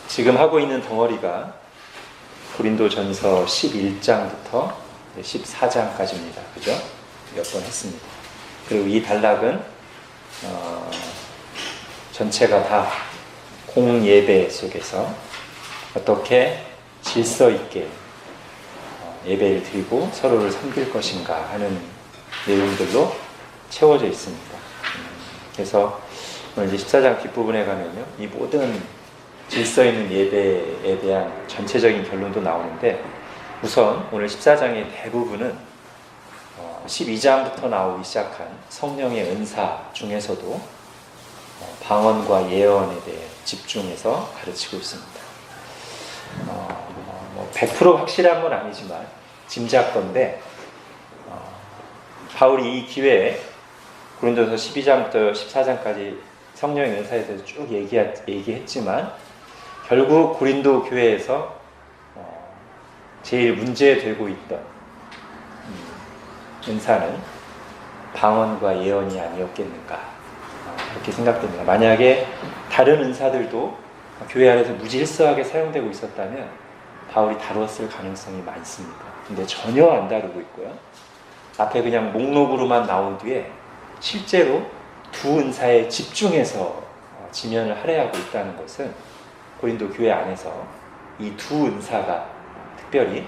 지금 하고 있는 덩어리가 고린도전서 11장부터 14장까지입니다. 그죠? 몇 번 했습니다. 그리고 이 단락은 전체가 다 공예배 속에서 어떻게 질서 있게 예배를 드리고 서로를 섬길 것인가 하는 내용들로 채워져 있습니다. 그래서 오늘 이제 14장 뒷부분에 가면요, 이 모든 질서 있는 예배에 대한 전체적인 결론도 나오는데, 우선 오늘 14장의 대부분은 12장부터 나오기 시작한 성령의 은사 중에서도 방언과 예언에 대해 집중해서 가르치고 있습니다. 100% 확실한 건 아니지만 짐작건데, 바울이 이 기회에 고린도서 12장부터 14장까지 성령의 은사에 대해서 쭉 얘기했지만, 결국 고린도 교회에서 제일 문제되고 있던 은사는 방언과 예언이 아니었겠는가, 그렇게 생각됩니다. 만약에 다른 은사들도 교회 안에서 무질서하게 사용되고 있었다면 바울이 다루었을 가능성이 많습니다. 근데 전혀 안 다루고 있고요, 앞에 그냥 목록으로만 나온 뒤에 실제로 두 은사에 집중해서 지면을 할애하고 있다는 것은 고린도 교회 안에서 이 두 은사가 특별히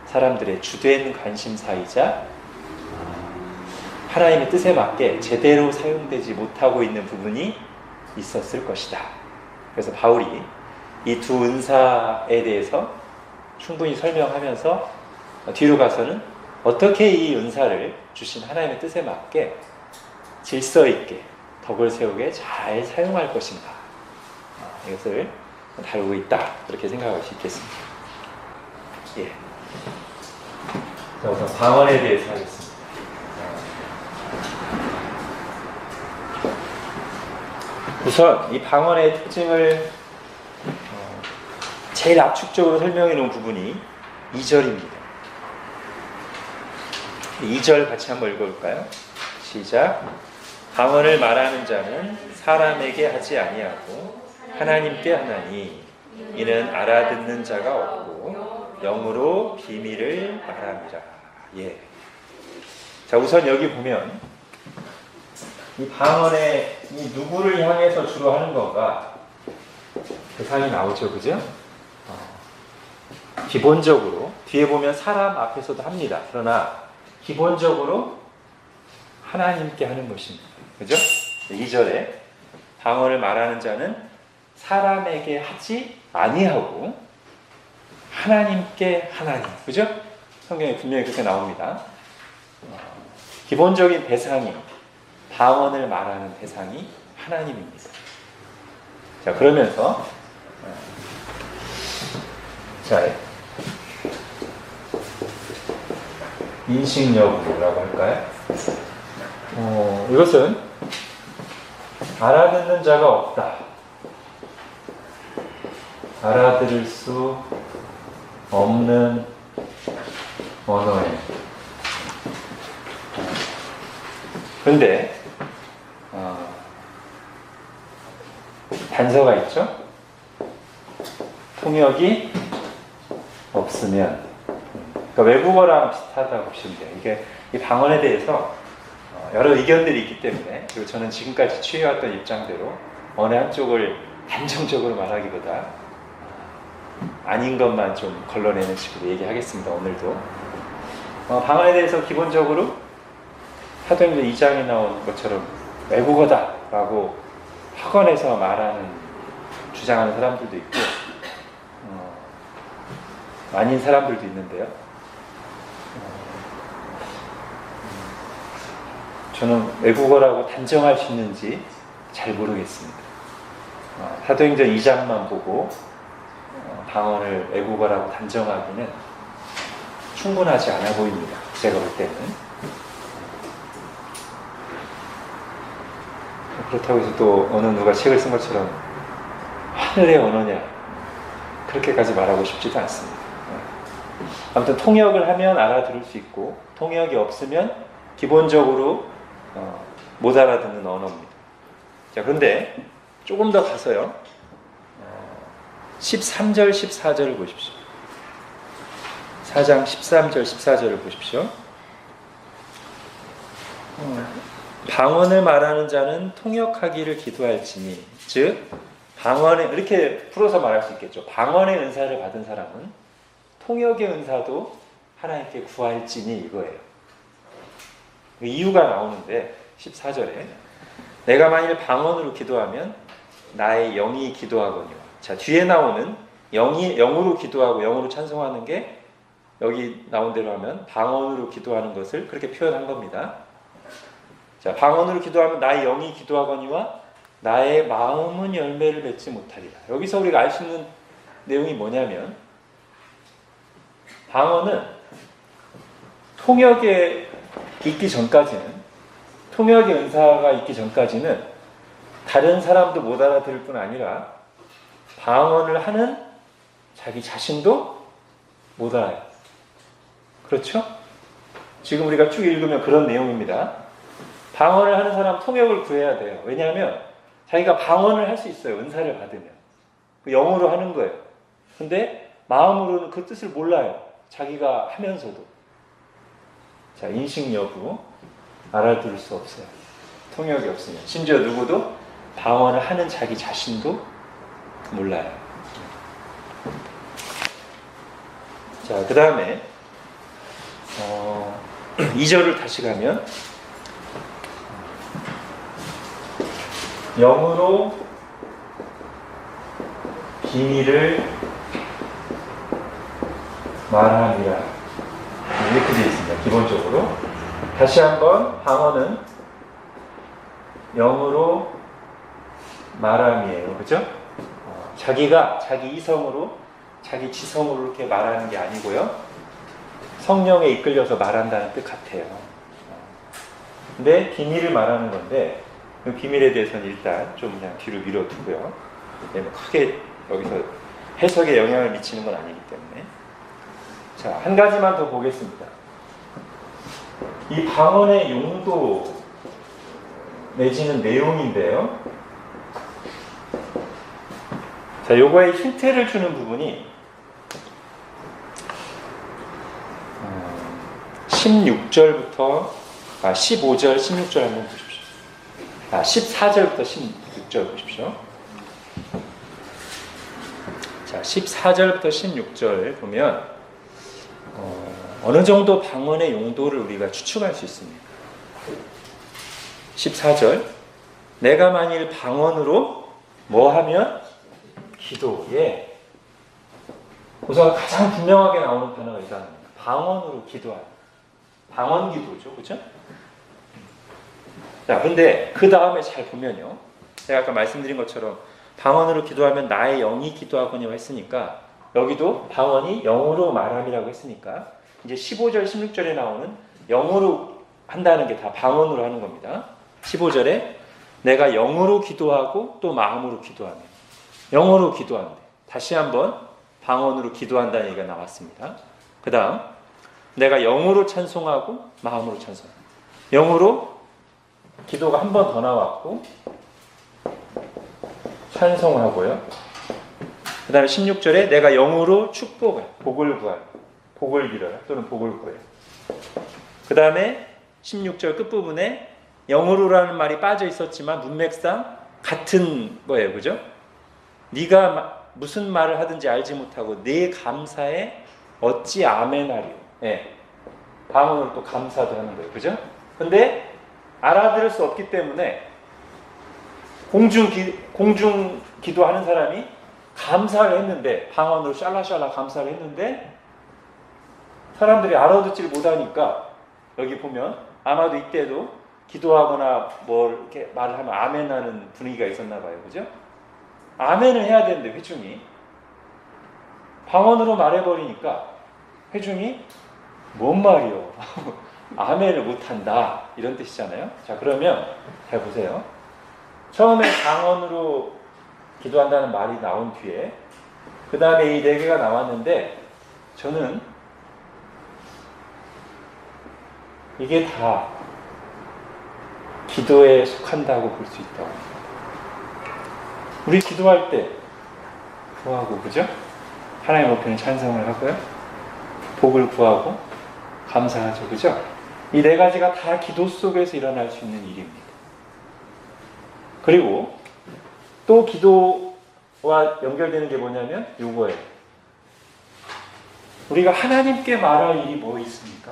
사람들의 주된 관심사이자 하나님의 뜻에 맞게 제대로 사용되지 못하고 있는 부분이 있었을 것이다. 그래서 바울이 이 두 은사에 대해서 충분히 설명하면서 뒤로 가서는 어떻게 이 은사를 주신 하나님의 뜻에 맞게 질서 있게 덕을 세우게 잘 사용할 것인가, 이것을 다루고 있다, 그렇게 생각할 수 있겠습니다. 예. 자, 우선 방언에 대해서 하겠습니다. 우선 이 방언의 특징을 제일 압축적으로 설명해 놓은 부분이 2절입니다. 2절 같이 한번 읽어볼까요? 시작. 방언을 말하는 자는 사람에게 하지 아니하고 하나님께 하나니, 이는 알아듣는 자가 없고 영으로 비밀을 말함이라. 예. 자, 우선 여기 보면 이 방언에 이 누구를 향해서 주로 하는 건가, 그 상이 나오죠, 그죠? 기본적으로 뒤에 보면 사람 앞에서도 합니다. 그러나 기본적으로 하나님께 하는 것입니다. 그죠? 2절에 방언을 말하는 자는 사람에게 하지 아니하고 하나님께 하나니. 그죠? 성경에 분명히 그렇게 나옵니다. 기본적인 대상이, 방언을 말하는 대상이 하나님입니다. 자, 그러면서 인식 여부라고 할까요? 이것은 알아듣는 자가 없다, 알아들을 수 없는 언어에. 그런데 단서가 있죠? 통역이 없으면, 그러니까 외국어랑 비슷하다고 보시면 돼요. 이게 이 방언에 대해서 여러 의견들이 있기 때문에, 그리고 저는 지금까지 취해왔던 입장대로 어느 한쪽을 단정적으로 말하기보다 아닌 것만 좀 걸러내는 식으로 얘기하겠습니다. 오늘도 방언에 대해서 기본적으로 사도행전 2장에 나온 것처럼 외국어다 라고 확언해서 주장하는 사람들도 있고 아닌 사람들도 있는데요, 저는 외국어라고 단정할 수 있는지 잘 모르겠습니다. 사도행전 2장만 보고 방언을 외국어라고 단정하기는 충분하지 않아 보입니다. 제가 볼 때는. 그렇다고 해서 또 어느 누가 책을 쓴 것처럼 하늘의 언어냐, 그렇게까지 말하고 싶지도 않습니다. 아무튼 통역을 하면 알아들을 수 있고, 통역이 없으면 기본적으로 못 알아듣는 언어입니다. 자, 그런데 조금 더 가서요, 13절, 14절을 보십시오. 4장 13절, 14절을 보십시오. 방언을 말하는 자는 통역하기를 기도할지니, 즉 방언의, 이렇게 풀어서 말할 수 있겠죠. 방언의 은사를 받은 사람은 통역의 은사도 하나님께 구할지니, 이거예요. 그 이유가 나오는데 14절에 내가 만일 방언으로 기도하면 나의 영이 기도하거니와. 자, 뒤에 나오는 영으로 기도하고 영으로 찬송하는 게 여기 나온 대로 하면 방언으로 기도하는 것을 그렇게 표현한 겁니다. 자, 방언으로 기도하면 나의 영이 기도하거니와 나의 마음은 열매를 맺지 못하리라. 여기서 우리가 알 수 있는 내용이 뭐냐면, 방언은 통역에 있기 전까지는, 통역의 은사가 있기 전까지는 다른 사람도 못 알아들을 뿐 아니라 방언을 하는 자기 자신도 못 알아요. 그렇죠? 지금 우리가 쭉 읽으면 그런 내용입니다. 방언을 하는 사람 통역을 구해야 돼요. 왜냐하면 자기가 방언을 할 수 있어요. 은사를 받으면. 영어로 하는 거예요. 근데 마음으로는 그 뜻을 몰라요. 자기가 하면서도. 자, 인식 여부 알아들을 수 없어요. 통역이 없으면. 심지어 누구도 방언을 하는 자기 자신도 몰라요. 자, 그 다음에 2절을 다시 가면, 영으로 비밀을 말하니라, 이렇게 되어 있습니다. 기본적으로. 다시 한번, 방언은 영으로 말함이에요. 그죠? 자기가 자기 이성으로, 자기 지성으로 이렇게 말하는 게 아니고요, 성령에 이끌려서 말한다는 뜻 같아요. 근데 비밀을 말하는 건데, 그 비밀에 대해서는 일단 좀 그냥 뒤로 밀어두고요. 크게 여기서 해석에 영향을 미치는 건 아니기 때문에. 자, 한 가지만 더 보겠습니다. 이 방언의 용도 내지는 내용인데요. 자, 요거에 힌트를 주는 부분이 15절, 16절 한번 보십시오. 14절부터 16절 보십시오. 자, 14절부터 16절 보면 어느 정도 방언의 용도를 우리가 추측할 수 있습니다. 14절, 내가 만일 방언으로 뭐 하면? 기도에, 우선 가장 분명하게 나오는 단어가 이 단어입니다. 방언으로 기도하는. 방언 기도죠. 그죠? 자, 근데 그 다음에 잘 보면요, 제가 아까 말씀드린 것처럼 방언으로 기도하면 나의 영이 기도하거니와 했으니까, 여기도 방언이 영으로 말함이라고 했으니까 이제 15절, 16절에 나오는 영으로 한다는 게 다 방언으로 하는 겁니다. 15절에 내가 영으로 기도하고 또 마음으로 기도하며, 영어로 기도한대. 다시 한번 방언으로 기도한다는 얘기가 나왔습니다. 그 다음, 내가 영으로 찬송하고 마음으로 찬송한다. 영으로 기도가 한 번 더 나왔고, 찬송하고요. 그 다음에 16절에 내가 영으로 축복을, 복을 구하여, 복을 빌어요. 또는 복을 구해요. 그 다음에 16절 끝부분에 영으로라는 말이 빠져 있었지만 문맥상 같은 거예요. 그죠? 네가 무슨 말을 하든지 알지 못하고 네 감사에 어찌 아멘하리요. 예. 방언으로 또 감사도 하는 거예요. 그죠? 근데 알아들을 수 없기 때문에 공중 기도하는 사람이 감사를 했는데, 방언으로 샬라샬라 감사를 했는데 사람들이 알아듣지를 못하니까, 여기 보면 아마도 이때도 기도하거나 뭐 이렇게 말을 하면 아멘 하는 분위기가 있었나 봐요. 그죠? 아멘을 해야 되는데 회중이 방언으로 말해버리니까 회중이 뭔 말이요? 아멘을 못한다, 이런 뜻이잖아요. 자, 그러면 잘 보세요. 처음에 방언으로 기도한다는 말이 나온 뒤에 그 다음에 이 네 개가 나왔는데, 저는 이게 다 기도에 속한다고 볼 수 있다고 합니다. 우리 기도할 때 구하고, 그죠? 하나님 높이는 찬송을 하고요. 복을 구하고 감사하죠, 그죠? 이 네 가지가 다 기도 속에서 일어날 수 있는 일입니다. 그리고 또 기도와 연결되는 게 뭐냐면 요거예요. 우리가 하나님께 말할 일이 뭐 있습니까?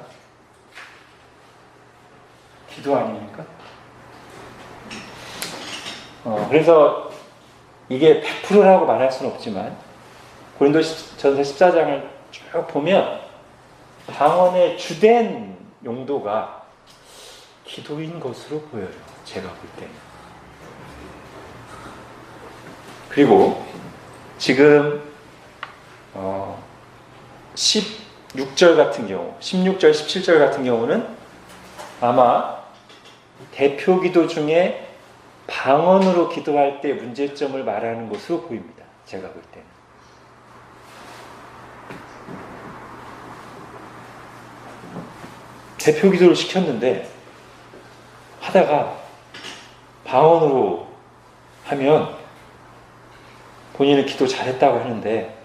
기도 아닙니까? 그래서 이게 100%라고 말할 수는 없지만 고린도전서 14장을 쭉 보면 방언의 주된 용도가 기도인 것으로 보여요. 제가 볼 때는. 그리고 지금 16절 같은 경우, 16절, 17절 같은 경우는 아마 대표 기도 중에 방언으로 기도할 때 문제점을 말하는 것으로 보입니다. 제가 볼 때는. 대표 기도를 시켰는데 하다가 방언으로 하면 본인은 기도 잘했다고 하는데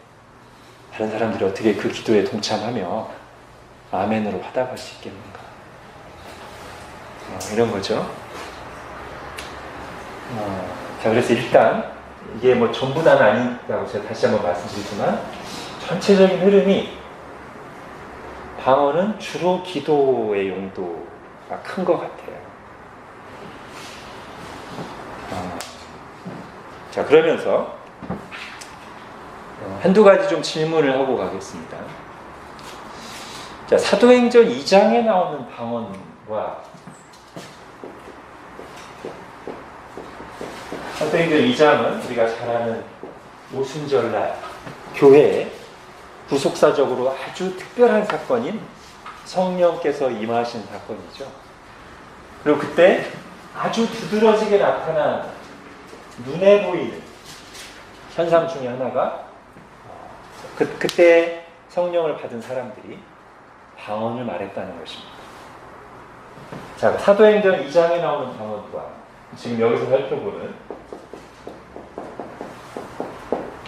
다른 사람들이 어떻게 그 기도에 동참하며 아멘으로 화답할 수 있겠는가, 이런 거죠. 자, 그래서 일단 이게 뭐 전부 다는 아니라고 제가 다시 한번 말씀드리지만 전체적인 흐름이 방언은 주로 기도의 용도가 큰 것 같아요. 자, 그러면서 한두 가지 좀 질문을 하고 가겠습니다. 자, 사도행전 2장에 나오는 방언과 사도행전 2장은 우리가 잘 아는 오순절날 교회에 구속사적으로 아주 특별한 사건인 성령께서 임하신 사건이죠. 그리고 그때 아주 두드러지게 나타난 눈에 보이는 현상 중에 하나가 그때 성령을 받은 사람들이 방언을 말했다는 것입니다. 자, 사도행전 2장에 나오는 방언과 지금 여기서 살펴보는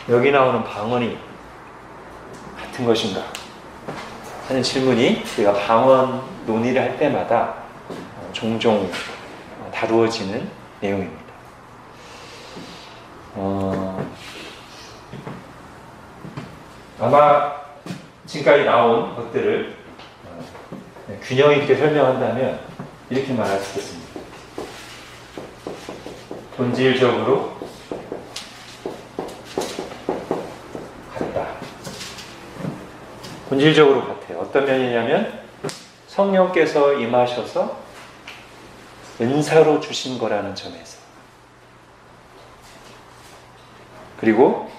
여기 나오는 방언이 같은 것인가 하는 질문이 우리가 방언 논의를 할 때마다 종종 다루어지는 내용입니다. 아마 지금까지 나온 것들을 균형 있게 설명한다면 이렇게 말할 수 있겠습니다. 본질적으로 같다. 본질적으로 같아요. 어떤 면이냐면 성령께서 임하셔서 은사로 주신 거라는 점에서, 그리고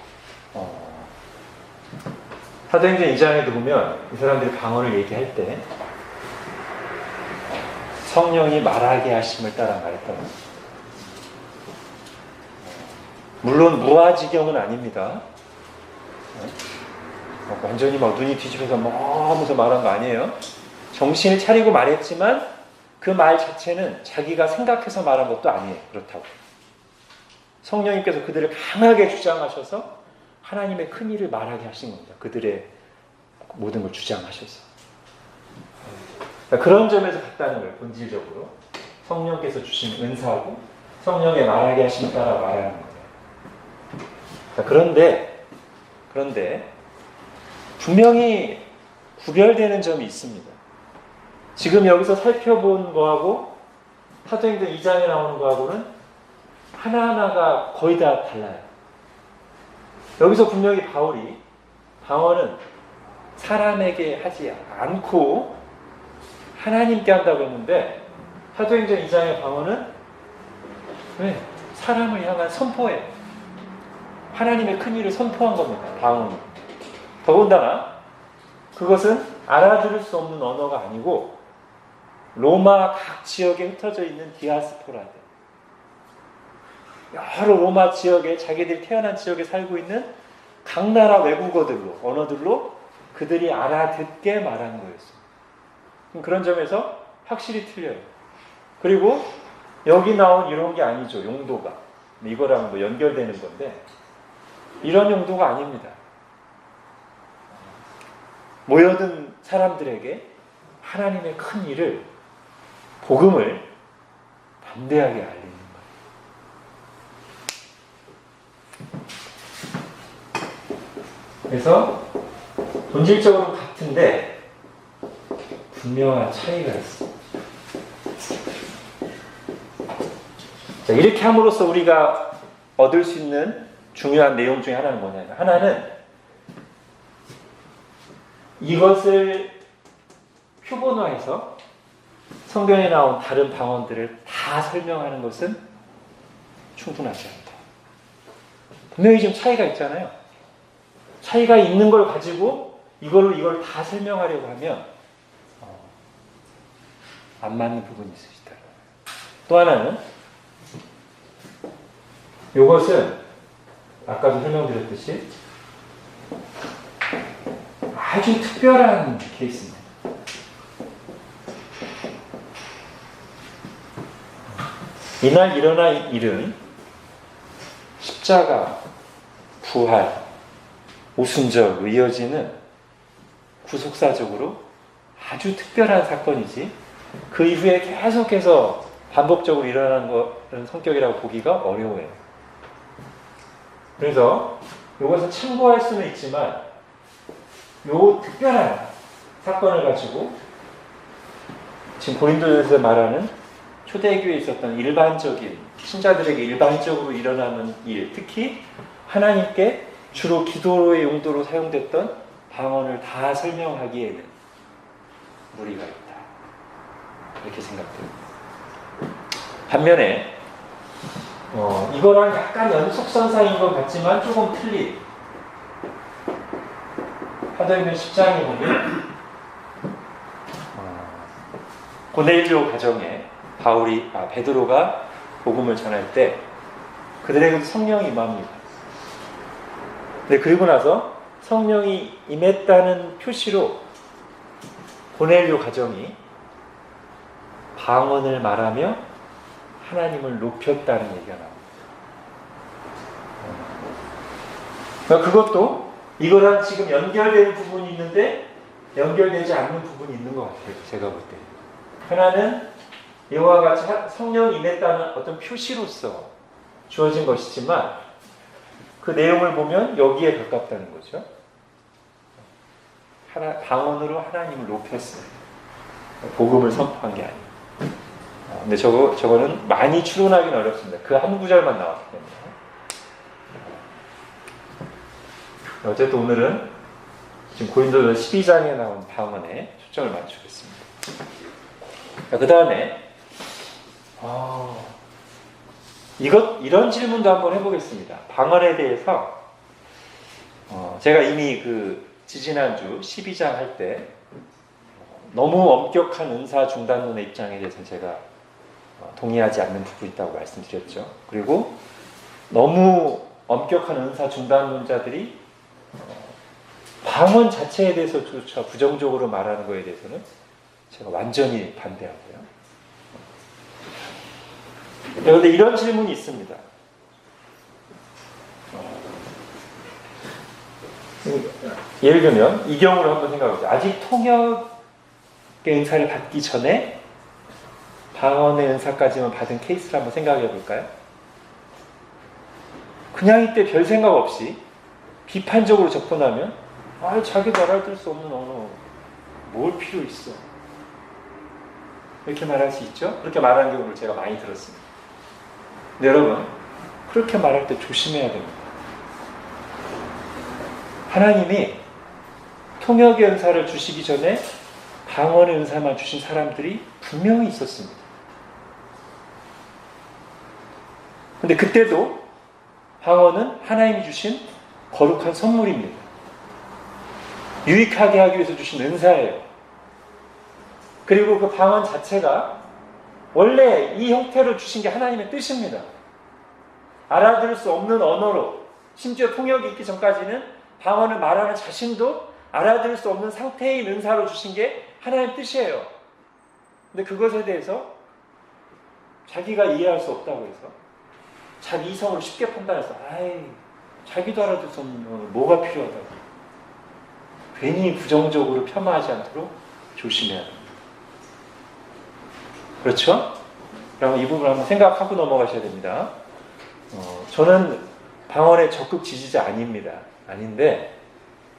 사도행전 2장에도 보면 이 사람들이 방언을 얘기할 때 성령이 말하게 하심을 따라 말했던 겁니다. 물론 무아지경은 아닙니다. 완전히 막 눈이 뒤집혀서 뭐 하면서 말한 거 아니에요. 정신을 차리고 말했지만 그 말 자체는 자기가 생각해서 말한 것도 아니에요. 그렇다고. 성령님께서 그들을 강하게 주장하셔서 하나님의 큰 일을 말하게 하신 겁니다. 그들의 모든 걸 주장하셔서. 그런 점에서 같다는 거예요. 본질적으로. 성령께서 주신 은사하고 성령의 말하게 하심 따라 말하는 거예요. 그런데 분명히 구별되는 점이 있습니다. 지금 여기서 살펴본 거하고 사도행전 2장에 나오는 거하고는 하나하나가 거의 다 달라요. 여기서 분명히 바울이 방언은 사람에게 하지 않고 하나님께 한다고 했는데 사도행전 2장의 방언은 왜? 사람을 향한 선포예요. 하나님의 큰 일을 선포한 겁니다. 방언이. 더군다나 그것은 알아들을 수 없는 언어가 아니고 로마 각 지역에 흩어져 있는 디아스포라들, 여러 로마 지역에 자기들이 태어난 지역에 살고 있는 각 나라 외국어들로, 언어들로 그들이 알아듣게 말하는 거였어요. 그런 점에서 확실히 틀려요. 그리고 여기 나온 이런 게 아니죠. 용도가 이거랑 뭐 연결되는 건데 이런 용도가 아닙니다. 모여든 사람들에게 하나님의 큰 일을, 복음을 담대하게 알리는 거예요. 그래서 본질적으로 같은데 분명한 차이가 있습니다. 자, 이렇게 함으로써 우리가 얻을 수 있는 중요한 내용 중에 하나는 뭐냐면, 하나는 이것을 표본화해서 성경에 나온 다른 방언들을 다 설명하는 것은 충분하지 않다. 분명히 지금 차이가 있잖아요. 차이가 있는 걸 가지고 이걸 다 설명하려고 하면 안 맞는 부분이 있을 수 있다. 또 하나는 이것은 아까도 설명드렸듯이 아주 특별한 케이스입니다. 이날 일어날 일은 십자가, 부활, 오순절로 이어지는 구속사적으로 아주 특별한 사건이지, 그 이후에 계속해서 반복적으로 일어나는 그런 성격이라고 보기가 어려워요. 그래서 이것을 참고할 수는 있지만 이 특별한 사건을 가지고 지금 고린도전에서 말하는 초대교회에 있었던 일반적인, 신자들에게 일반적으로 일어나는 일, 특히 하나님께 주로 기도의 용도로 사용됐던 방언을 다 설명하기에는 무리가 있다. 이렇게 생각됩니다. 반면에 이거랑 약간 연속선상인 것 같지만 조금 틀린 사도행전 10장에 보면 고넬료 가정에 베드로가 복음을 전할 때 그들에게도 성령이 임합니다. 근데 그리고 나서 성령이 임했다는 표시로 고넬료 가정이 방언을 말하며 하나님을 높였다는 얘기가 나옵니다. 그러니까 그것도 이거랑 지금 연결되는 부분이 있는데 연결되지 않는 부분이 있는 것 같아요. 제가 볼 때. 하나는 이와 같이 성령이 임했다는 어떤 표시로서 주어진 것이지만 그 내용을 보면 여기에 가깝다는 거죠. 방언으로 하나님을 높였어요. 복음을 선포한 게 아니에요. 근데 저거는 많이 추론하기는 어렵습니다. 그 한 구절만 나왔기 때문에. 어쨌든 오늘은 지금 고린도전 12장에 나온 방언에 초점을 맞추겠습니다. 그 다음에 이런 질문도 한번 해보겠습니다. 방언에 대해서 제가 이미 지지난주 12장 할 때 너무 엄격한 은사 중단론의 입장에 대해서는 제가 동의하지 않는 부분이 있다고 말씀드렸죠. 그리고 너무 엄격한 은사 중단론자들이 방언 자체에 대해서조차 부정적으로 말하는 것에 대해서는 제가 완전히 반대하고요. 그런데 이런 질문이 있습니다. 예를 들면 이 경우를 한번 생각해보세요. 아직 통역의 은사를 받기 전에 방언의 은사까지만 받은 케이스를 한번 생각해 볼까요? 그냥 이때 별 생각 없이 비판적으로 접근하면 자기도 알아들 수 없는 언어 뭘 필요 있어, 이렇게 말할 수 있죠? 그렇게 말하는 경우를 제가 많이 들었습니다. 근데 여러분, 그렇게 말할 때 조심해야 됩니다. 하나님이 통역의 은사를 주시기 전에 방언의 은사만 주신 사람들이 분명히 있었습니다. 근데 그때도 방언은 하나님이 주신 거룩한 선물입니다. 유익하게 하기 위해서 주신 은사예요. 그리고 그 방언 자체가 원래 이 형태로 주신 게 하나님의 뜻입니다. 알아들을 수 없는 언어로, 심지어 통역이 있기 전까지는 방언을 말하는 자신도 알아들을 수 없는 상태의 은사로 주신 게 하나님의 뜻이에요. 근데 그것에 대해서 자기가 이해할 수 없다고 해서 자기 이성을 쉽게 판단해서 자기도 알아듣는 성령은 뭐가 필요하다고. 괜히 부정적으로 폄하하지 않도록 조심해야 합니다. 그렇죠? 그럼 이 부분을 한번 생각하고 넘어가셔야 됩니다. 저는 방언의 적극 지지자 아닙니다. 아닌데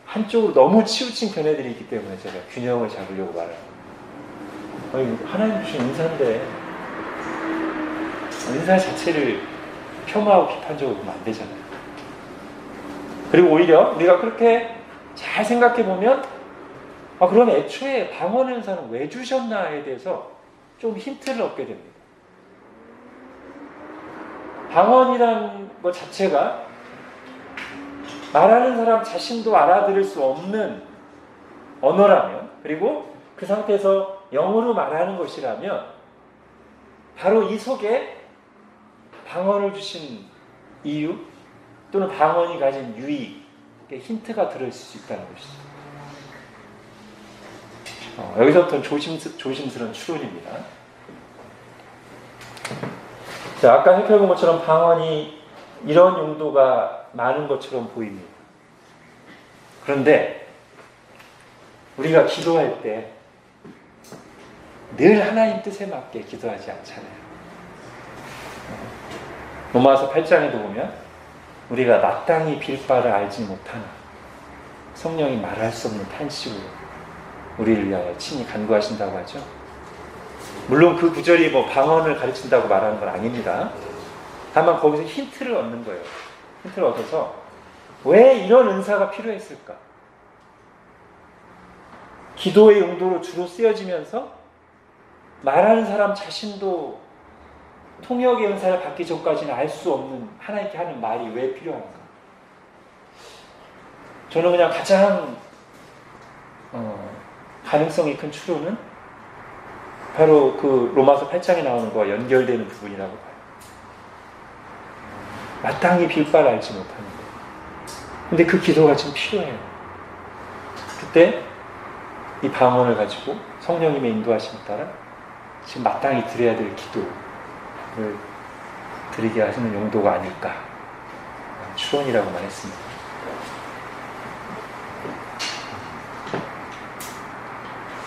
한쪽으로 너무 치우친 견해들이 있기 때문에 제가 균형을 잡으려고 말합니다. 하나님 주신 은사인데 은사 자체를 폄하하고 비판적으로 보면 안 되잖아요. 그리고 오히려 우리가 그렇게 잘 생각해 보면 그럼 애초에 방언 은사는 왜 주셨나에 대해서 좀 힌트를 얻게 됩니다. 방언이라는 것 자체가 말하는 사람 자신도 알아들을 수 없는 언어라면, 그리고 그 상태에서 영어로 말하는 것이라면 바로 이 속에 방언을 주신 이유 또는 방언이 가진 유익, 힌트가 들어있을 수 있다는 것이죠. 여기서부터는 조심스러운 추론입니다. 자, 아까 살펴본 것처럼 방언이 이런 용도가 많은 것처럼 보입니다. 그런데 우리가 기도할 때 늘 하나님 뜻에 맞게 기도하지 않잖아요. 로마서 8장에도 보면 우리가 마땅히 빌 바를 알지 못하나 성령이 말할 수 없는 탄식으로 우리를 위하여 친히 간구하신다고 하죠. 물론 그 구절이 방언을 가르친다고 말하는 건 아닙니다. 다만 거기서 힌트를 얻는 거예요. 힌트를 얻어서 왜 이런 은사가 필요했을까? 기도의 용도로 주로 쓰여지면서 말하는 사람 자신도 통역의 은사를 받기 전까지는 알 수 없는 하나님께 하는 말이 왜 필요한가? 저는 그냥 가장 가능성이 큰 추론은 바로 그 로마서 8장에 나오는 거와 연결되는 부분이라고 봐요. 마땅히 빌 바를 알지 못하는 거예요. 근데 그 기도가 지금 필요해요. 그때 이 방언을 가지고 성령님의 인도하심에 따라 지금 마땅히 드려야 될 기도를 드리게 하시는 용도가 아닐까, 추론이라고만 했습니다.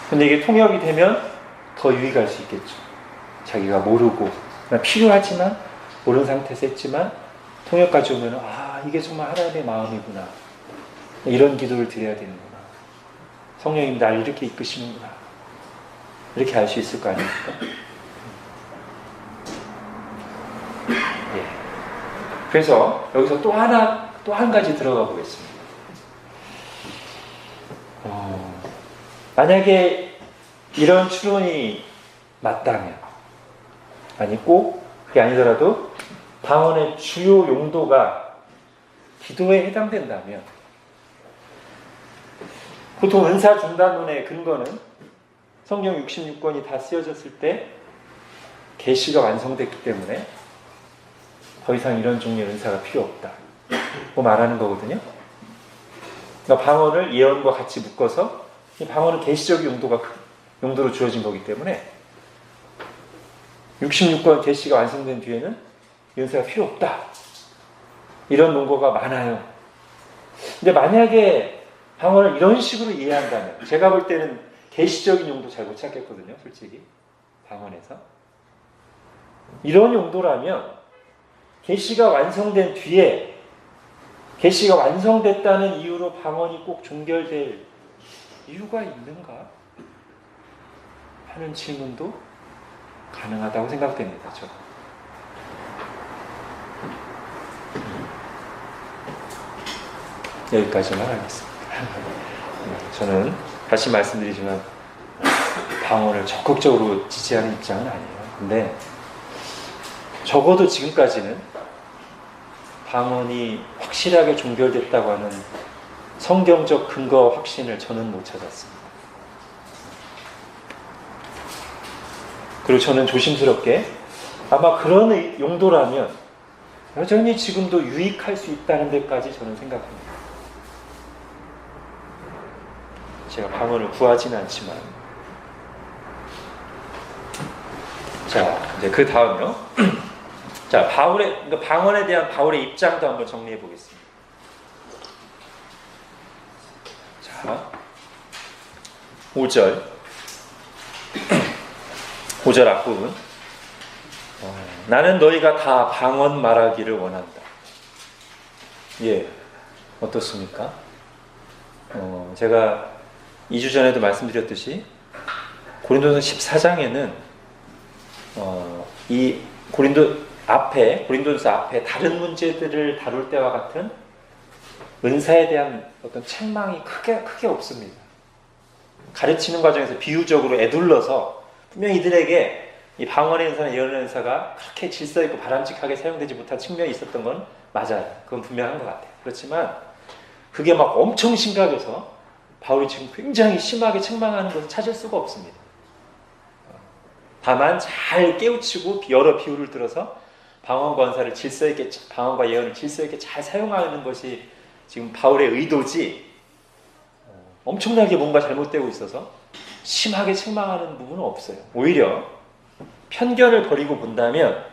근데 이게 통역이 되면 더 유익할 수 있겠죠. 자기가 모르고 필요하지만 모르는 상태에서 했지만 통역까지 오면 이게 정말 하나님의 마음이구나, 이런 기도를 드려야 되는구나, 성령님 나를 이렇게 이끄시는구나, 이렇게 알 수 있을 거 아닙니까? 예. 그래서 여기서 또 한 가지 들어가 보겠습니다. 만약에 이런 추론이 맞다면, 아니 꼭 그게 아니더라도 방언의 주요 용도가 기도에 해당된다면, 보통 은사 중단론의 근거는 성경 66권이 다 쓰여졌을 때 계시가 완성됐기 때문에 더 이상 이런 종류의 은사가 필요 없다, 말하는 거거든요. 그러니까 방언을 예언과 같이 묶어서, 이 방언은 계시적인 용도로 주어진 거기 때문에 66권 계시가 완성된 뒤에는 은사가 필요 없다, 이런 논거가 많아요. 근데 만약에 방언을 이런 식으로 이해한다면, 제가 볼 때는 계시적인 용도 잘 못 찾겠거든요, 솔직히. 방언에서 이런 용도라면 계시가 완성된 뒤에 계시가 완성됐다는 이유로 방언이 꼭 종결될 이유가 있는가 하는 질문도 가능하다고 생각됩니다. 여기까지만 하겠습니다. 저는 다시 말씀드리지만 방언을 적극적으로 지지하는 입장은 아니에요. 근데 적어도 지금까지는 방언이 확실하게 종결됐다고 하는 성경적 근거 확신을 저는 못 찾았습니다. 그리고 저는 조심스럽게 아마 그런 용도라면 여전히 지금도 유익할 수 있다는 데까지 저는 생각합니다. 제가 방언을 구하지는 않지만. 자, 이제 그 다음요. 자, 그러니까 방언에 대한 바울의 입장도 한번 정리해 보겠습니다. 5절 5절 앞부분 나는 너희가 다 방언 말하기를 원한다. 예, 어떻습니까? 제가 2주 전에도 말씀드렸듯이 고린도서 14장에는 이 고린도서 앞에 다른 문제들을 다룰 때와 같은 은사에 대한 어떤 책망이 크게 없습니다. 가르치는 과정에서 비유적으로 애둘러서 분명히 이들에게 이 방언의 은사나 예언의 은사가 그렇게 질서 있고 바람직하게 사용되지 못한 측면이 있었던 건 맞아요. 그건 분명한 것 같아요. 그렇지만 그게 막 엄청 심각해서 바울이 지금 굉장히 심하게 책망하는 것을 찾을 수가 없습니다. 다만 잘 깨우치고 여러 비유를 들어서 방언과 은사를 질서 있게, 방언과 예언을 질서 있게 잘 사용하는 것이 지금 바울의 의도지 엄청나게 뭔가 잘못되고 있어서 심하게 책망하는 부분은 없어요. 오히려 편견을 버리고 본다면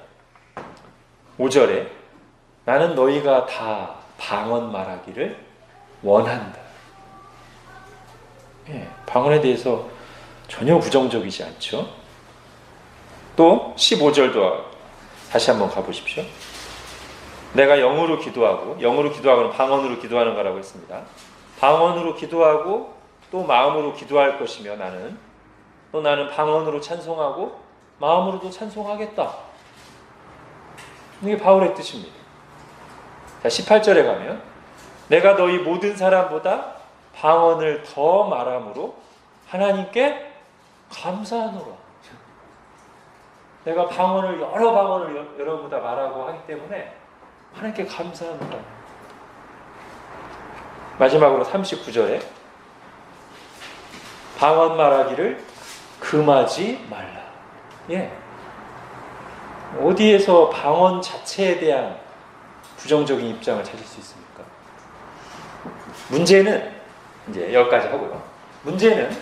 5절에 나는 너희가 다 방언 말하기를 원한다. 예, 방언에 대해서 전혀 부정적이지 않죠. 또 15절도 다시 한번 가보십시오. 내가 영으로 기도하고는 방언으로 기도하는 거라고 했습니다. 방언으로 기도하고 또 마음으로 기도할 것이며 나는 방언으로 찬송하고 마음으로도 찬송하겠다. 이게 바울의 뜻입니다. 자, 18절에 가면 내가 너희 모든 사람보다 방언을 더 말함으로 하나님께 감사하노라. 내가 여러 방언을 여러분보다 말하고 하기 때문에 하나님께 감사하노라. 마지막으로 39절에 방언 말하기를 금하지 말라. 예. 어디에서 방언 자체에 대한 부정적인 입장을 찾을 수 있습니까? 문제는 이제 여기까지 하고요. 문제는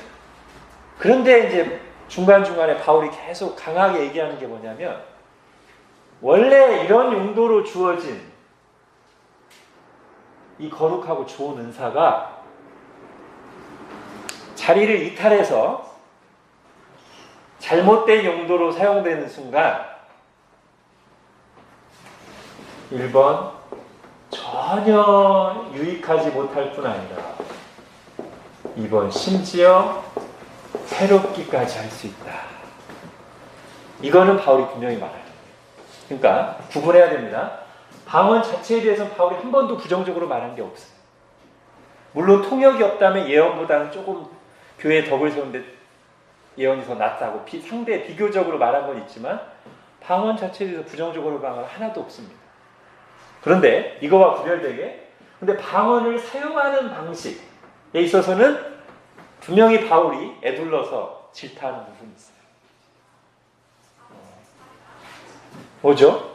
그런데 이제 중간중간에 바울이 계속 강하게 얘기하는 게 뭐냐면 원래 이런 용도로 주어진 이 거룩하고 좋은 은사가 자리를 이탈해서 잘못된 용도로 사용되는 순간 1번 전혀 유익하지 못할 뿐 아니라 2번 심지어 해롭기까지 할 수 있다. 이거는 바울이 분명히 말해요. 그러니까 구분해야 됩니다. 방언 자체에 대해서 바울이 한 번도 부정적으로 말한 게 없어요. 물론 통역이 없다면 예언보다는 조금 교회에 덕을 세우는데 예언이 더 낫다고 상대 비교적으로 말한 건 있지만 방언 자체에 대해서 부정적으로 말한 건 하나도 없습니다. 그런데 이거와 구별되게 근데 방언을 사용하는 방식에 있어서는 분명히 바울이 애둘러서 질타하는 부분이 있어요. 뭐죠?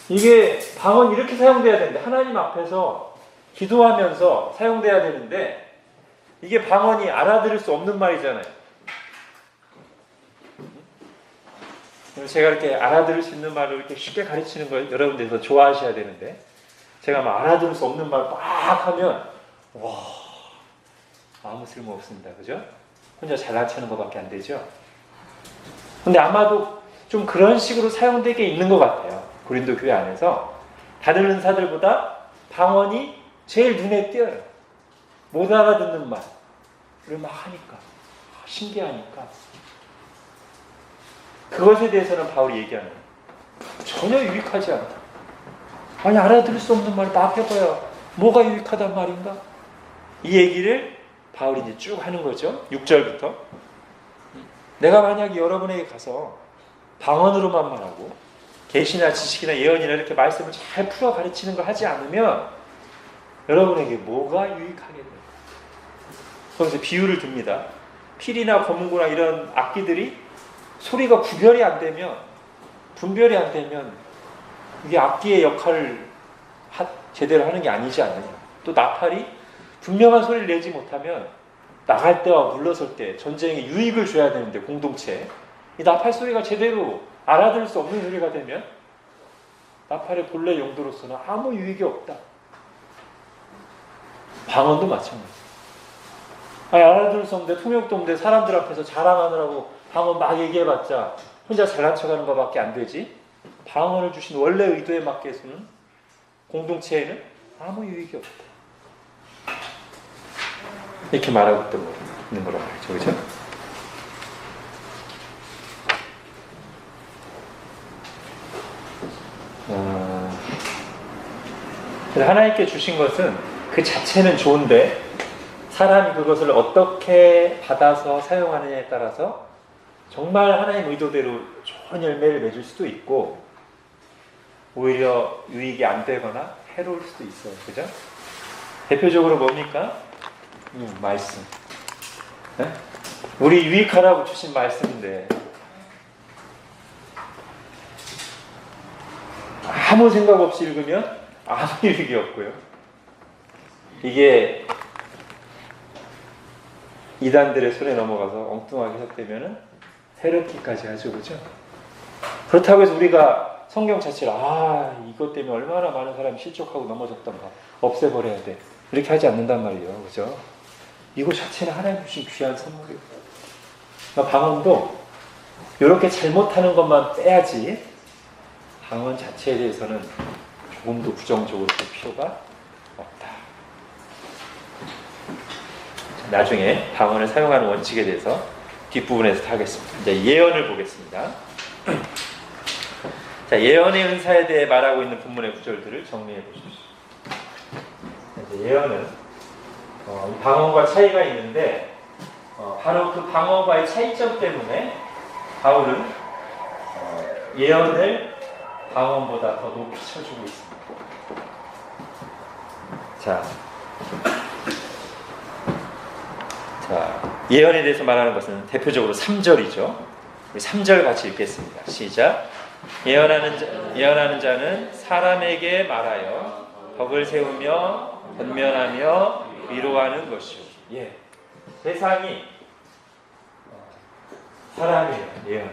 이게 방언 이렇게 사용돼야 되는데 하나님 앞에서 기도하면서 사용돼야 되는데 이게 방언이 알아들을 수 없는 말이잖아요. 제가 이렇게 알아들을 수 있는 말을 이렇게 쉽게 가르치는 걸 여러분들이 좋아하셔야 되는데 제가 막 알아들을 수 없는 말 막 하면 와 아무 쓸모 없습니다. 그죠? 혼자 잘난 체하는 것밖에 안 되죠. 근데 아마도 좀 그런 식으로 사용되게 있는 것 같아요. 고린도 교회 안에서 다른 은사들보다 방언이 제일 눈에 띄어요. 못 알아듣는 말을 막 하니까 신기하니까 그것에 대해서는 바울이 얘기하는 전혀 유익하지 않다. 아니 알아들을 수 없는 말을 막 해봐야 뭐가 유익하단 말인가? 이 얘기를 바울이 이제 쭉 하는 거죠. 6절부터 내가 만약에 여러분에게 가서 방언으로만 말하고 계시나 지식이나 예언이나 이렇게 말씀을 잘 풀어 가르치는 걸 하지 않으면 여러분에게 뭐가 유익하겠는가? 거기서 비유를 듭니다. 필이나 검은고나 이런 악기들이 소리가 구별이 안 되면 분별이 안 되면 이게 악기의 역할을 제대로 하는 게 아니지 않느냐. 또 나팔이 분명한 소리를 내지 못하면 나갈 때와 물러설 때 전쟁에 유익을 줘야 되는데 공동체에 이 나팔 소리가 제대로 알아들을 수 없는 소리가 되면 나팔의 본래 용도로서는 아무 유익이 없다. 방언도 마찬가지예요. 아니, 알아들을 수 없는데, 통역도 없는데 사람들 앞에서 자랑하느라고 방언 막 얘기해봤자 혼자 잘난 척하는 것밖에 안 되지. 방언을 주신 원래 의도에 맞게 해서는 공동체에는 아무 유익이 없다. 이렇게 말하고 있는 거란 말이죠. 그죠? 하나님께 주신 것은 그 자체는 좋은데 사람이 그것을 어떻게 받아서 사용하느냐에 따라서 정말 하나님 의도대로 좋은 열매를 맺을 수도 있고 오히려 유익이 안 되거나 해로울 수도 있어요. 그죠? 대표적으로 뭡니까? 말씀. 네? 우리 유익하라고 주신 말씀인데 아무 생각 없이 읽으면 아무 유익이 없고요. 이게 이단들의 손에 넘어가서 엉뚱하게 해석되면 헤르키까지 하죠. 그죠? 그렇다고 해서 우리가 성경 자체를 이것 때문에 얼마나 많은 사람이 실족하고 넘어졌던가 없애버려야 돼. 이렇게 하지 않는단 말이에요. 그죠? 이거 자체는 하나님 주신 귀한 선물이에요. 그러니까 방언도 이렇게 잘못하는 것만 빼야지 방언 자체에 대해서는 조금도 부정적으로 볼 필요가 없다. 나중에 방언을 사용하는 원칙에 대해서 뒷부분에서 하겠습니다. 이제 예언을 보겠습니다. 자, 예언의 은사에 대해 말하고 있는 본문의 구절들을 정리해 보십시오. 이제 예언은 방언과 차이가 있는데 바로 그 방언과의 차이점 때문에 바울은 예언을 방언보다 더 높이 쳐주고 있습니다. 자, 예언에 대해서 말하는 것은 대표적으로 3절이죠. 우리 3절 같이 읽겠습니다. 시작. 예언하는 자는 사람에게 말하여 덕을 세우며 권면하며 위로하는 것이요. 예. 대상이 사람이에요. 예언.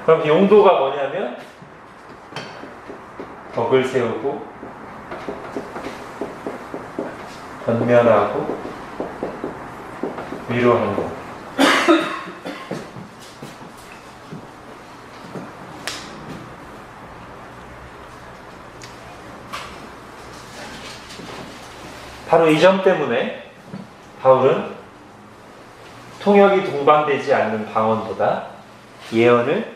그럼 용도가 뭐냐면 덕을 세우고 권면하고 위로하는 것. 바로 이 점 때문에 바울은 통역이 동반되지 않는 방언보다 예언을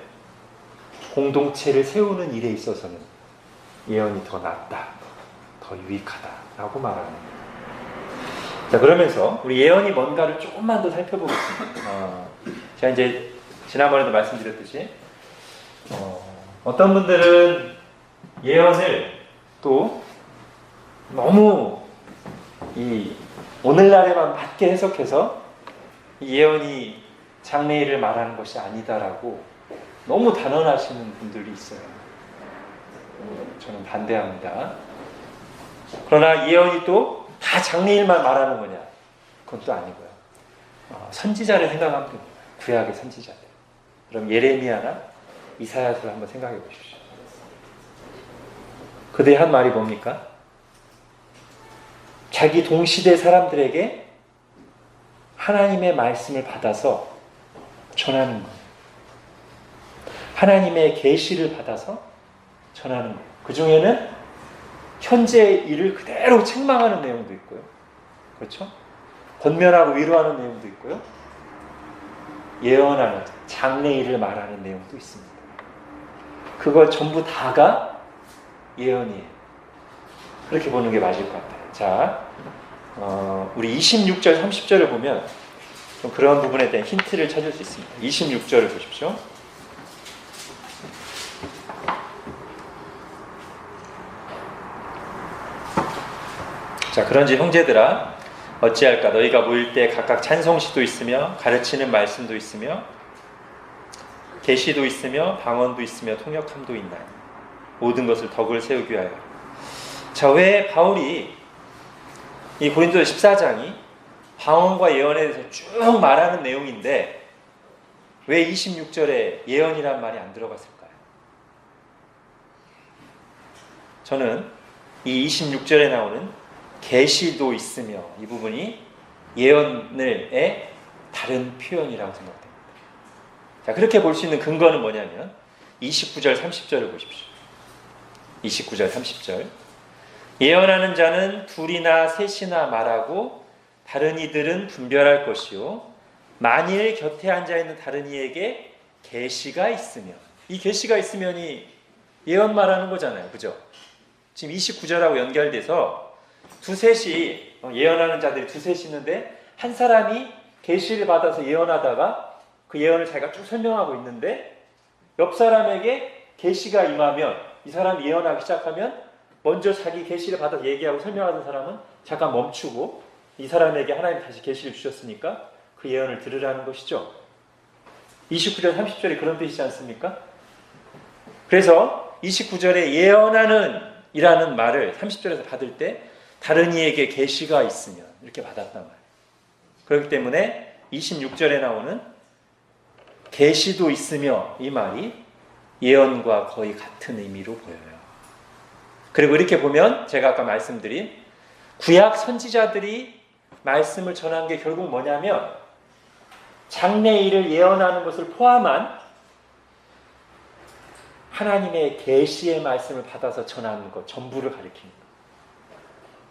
공동체를 세우는 일에 있어서는 예언이 더 낫다, 더 유익하다라고 말합니다. 자, 그러면서 우리 예언이 뭔가를 조금만 더 살펴보겠습니다. 제가 이제 지난번에도 말씀드렸듯이 어떤 분들은 예언을 또 너무 이 오늘날에만 맞게 해석해서 이 예언이 장래일을 말하는 것이 아니다라고 너무 단언하시는 분들이 있어요. 저는 반대합니다. 그러나 예언이 또 다 장래일만 말하는 거냐? 그건 또 아니고요. 선지자를 생각하면 됩니다. 구약의 선지자들. 그럼 예레미야나 이사야서를 한번 생각해 보십시오. 그들이 한 말이 뭡니까? 자기 동시대 사람들에게 하나님의 말씀을 받아서 전하는 거예요. 하나님의 계시를 받아서 전하는 거예요. 그 중에는 현재의 일을 그대로 책망하는 내용도 있고요. 그렇죠? 권면하고 위로하는 내용도 있고요. 예언하는, 장래일을 말하는 내용도 있습니다. 그걸 전부 다가 예언이에요. 그렇게 보는 게 맞을 것 같아요. 자, 우리 26절, 30절을 보면 좀 그런 부분에 대한 힌트를 찾을 수 있습니다. 26절을 보십시오. 자, 그런지 형제들아 어찌할까? 너희가 모일 때 각각 찬송시도 있으며 가르치는 말씀도 있으며 계시도 있으며 방언도 있으며 통역함도 있나니 모든 것을 덕을 세우기 위하여. 자, 왜 바울이 이 고린도서 14장이 방언과 예언에 대해서 쭉 말하는 내용인데 왜 26절에 예언이란 말이 안 들어갔을까요? 저는 이 26절에 나오는 계시도 있으며 이 부분이 예언의 다른 표현이라고 생각됩니다. 자, 그렇게 볼 수 있는 근거는 뭐냐면 29절 30절을 보십시오. 29절 30절. 예언하는 자는 둘이나 셋이나 말하고 다른 이들은 분별할 것이요 만일 곁에 앉아있는 다른 이에게 계시가 있으면, 이 계시가 있으면이 예언 말하는 거잖아요. 그죠? 지금 29절하고 연결돼서 두셋이 예언하는 자들이 두셋이 있는데 한 사람이 계시를 받아서 예언하다가 그 예언을 자기가 쭉 설명하고 있는데 옆 사람에게 계시가 임하면 이 사람이 예언하기 시작하면 먼저 자기 계시를 받아서 얘기하고 설명하던 사람은 잠깐 멈추고 이 사람에게 하나님 다시 계시를 주셨으니까 그 예언을 들으라는 것이죠. 29절 30절이 그런 뜻이지 않습니까? 그래서 29절에 예언하는 이라는 말을 30절에서 받을 때 다른 이에게 계시가 있으면 이렇게 받았단 말이에요. 그렇기 때문에 26절에 나오는 계시도 있으며 이 말이 예언과 거의 같은 의미로 보여요. 그리고 이렇게 보면 제가 아까 말씀드린 구약 선지자들이 말씀을 전한 게 결국 뭐냐면 장래일을 예언하는 것을 포함한 하나님의 계시의 말씀을 받아서 전하는 것 전부를 가리킵니다.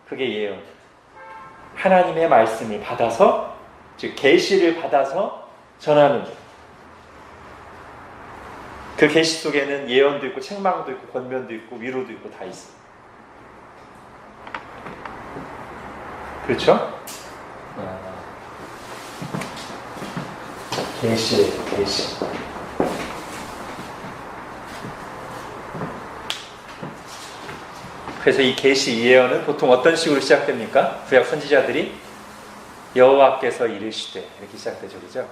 그게 예언. 하나님의 말씀을 받아서, 즉 계시를 받아서 전하는 것. 그 계시 속에는 예언도 있고 책망도 있고 권면도 있고 위로도 있고 다 있어요. 그렇죠? 계시. 그래서 이 계시 예언은 보통 어떤 식으로 시작됩니까? 구약 선지자들이 여호와께서 이르시되 이렇게 시작되죠, 그죠?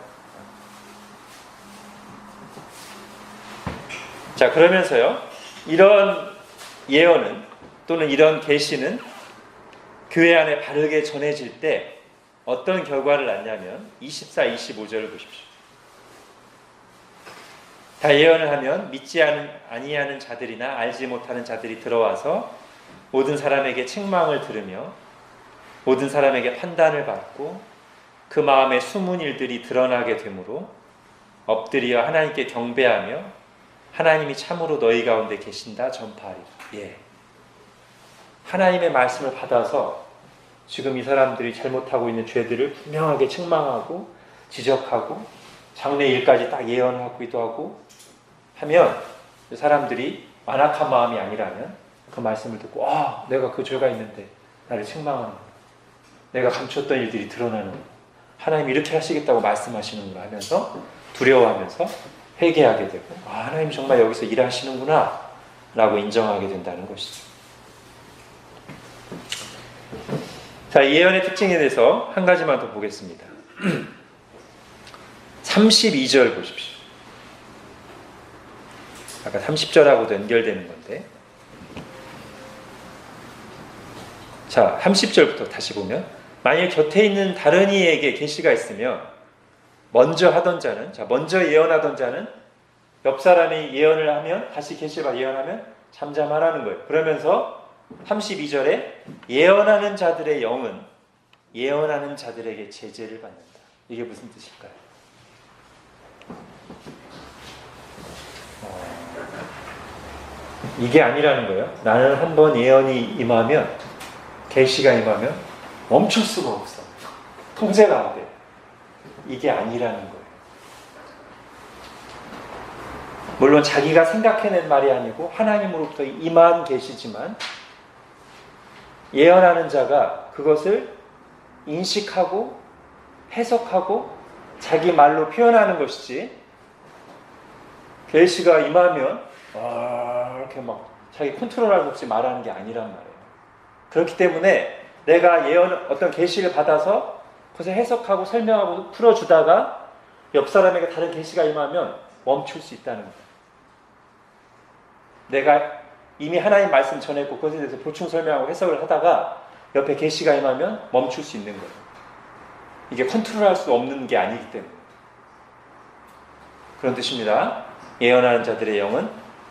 자, 그러면서요, 이런 예언은 또는 이런 계시는 교회 안에 바르게 전해질 때 어떤 결과를 낳냐면 24, 25절을 보십시오. 다 예언을 하면 믿지 아니하는 자들이나 알지 못하는 자들이 들어와서 모든 사람에게 책망을 들으며 모든 사람에게 판단을 받고 그 마음에 숨은 일들이 드러나게 되므로 엎드려 하나님께 경배하며 하나님이 참으로 너희 가운데 계신다 전파하리라. 예. 하나님의 말씀을 받아서 지금 이 사람들이 잘못하고 있는 죄들을 분명하게 책망하고 지적하고 장래 일까지 딱 예언하기도 하고 하면 사람들이 완악한 마음이 아니라면 그 말씀을 듣고 내가 그 죄가 있는데 나를 책망하는 거야. 내가 감췄던 일들이 드러나는 거야. 하나님이 이렇게 하시겠다고 말씀하시는구나 하면서 두려워하면서 회개하게 되고 하나님 정말 여기서 일하시는구나 라고 인정하게 된다는 것이죠. 자, 이 예언의 특징에 대해서 한 가지만 더 보겠습니다. 32절 보십시오. 아까 30절하고도 연결되는 건데, 자, 30절부터 다시 보면 만일 곁에 있는 다른 이에게 계시가 있으면 먼저 하던 자는, 자, 먼저 예언하던 자는 옆 사람이 예언을 하면 다시 계시를 예언하면 잠잠하라는 거예요. 그러면서 32절에 예언하는 자들의 영은 예언하는 자들에게 제재를 받는다. 이게 무슨 뜻일까요? 이게 아니라는 거예요. 나는 한번 예언이 임하면, 계시가 임하면 멈출 수가 없어. 통제가 안 돼. 이게 아니라는 거예요. 물론 자기가 생각해낸 말이 아니고 하나님으로부터 임한 계시지만 예언하는 자가 그것을 인식하고 해석하고 자기 말로 표현하는 것이지, 계시가 임하면 이렇게 막 자기 컨트롤할 수 없이 말하는 게 아니란 말이에요. 그렇기 때문에 내가 어떤 계시를 받아서 그것을 해석하고 설명하고 풀어주다가 옆 사람에게 다른 계시가 임하면 멈출 수 있다는 거예요. 내가 이미 하나님 말씀 전했고 그것에 대해서 보충 설명하고 해석을 하다가 옆에 계시가 임하면 멈출 수 있는 거예요. 이게 컨트롤할 수 없는 게 아니기 때문에. 그런 뜻입니다. 예언하는 자들의 영은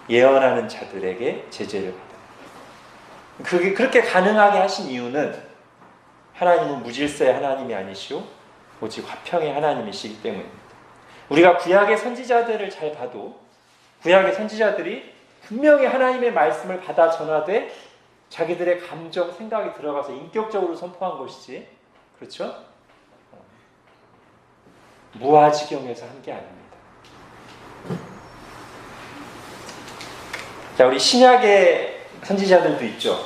예언하는 자들에게 제재를 받아요. 그게 그렇게 가능하게 하신 이유는 하나님은 무질서의 하나님이 아니시오 오직 화평의 하나님이시기 때문입니다. 우리가 구약의 선지자들을 잘 봐도 구약의 선지자들이 분명히 하나님의 말씀을 받아 전하되 자기들의 감정, 생각이 들어가서 인격적으로 선포한 것이지, 그렇죠? 무아지경에서 한 게 아닙니다. 자, 우리 신약의 선지자들도 있죠.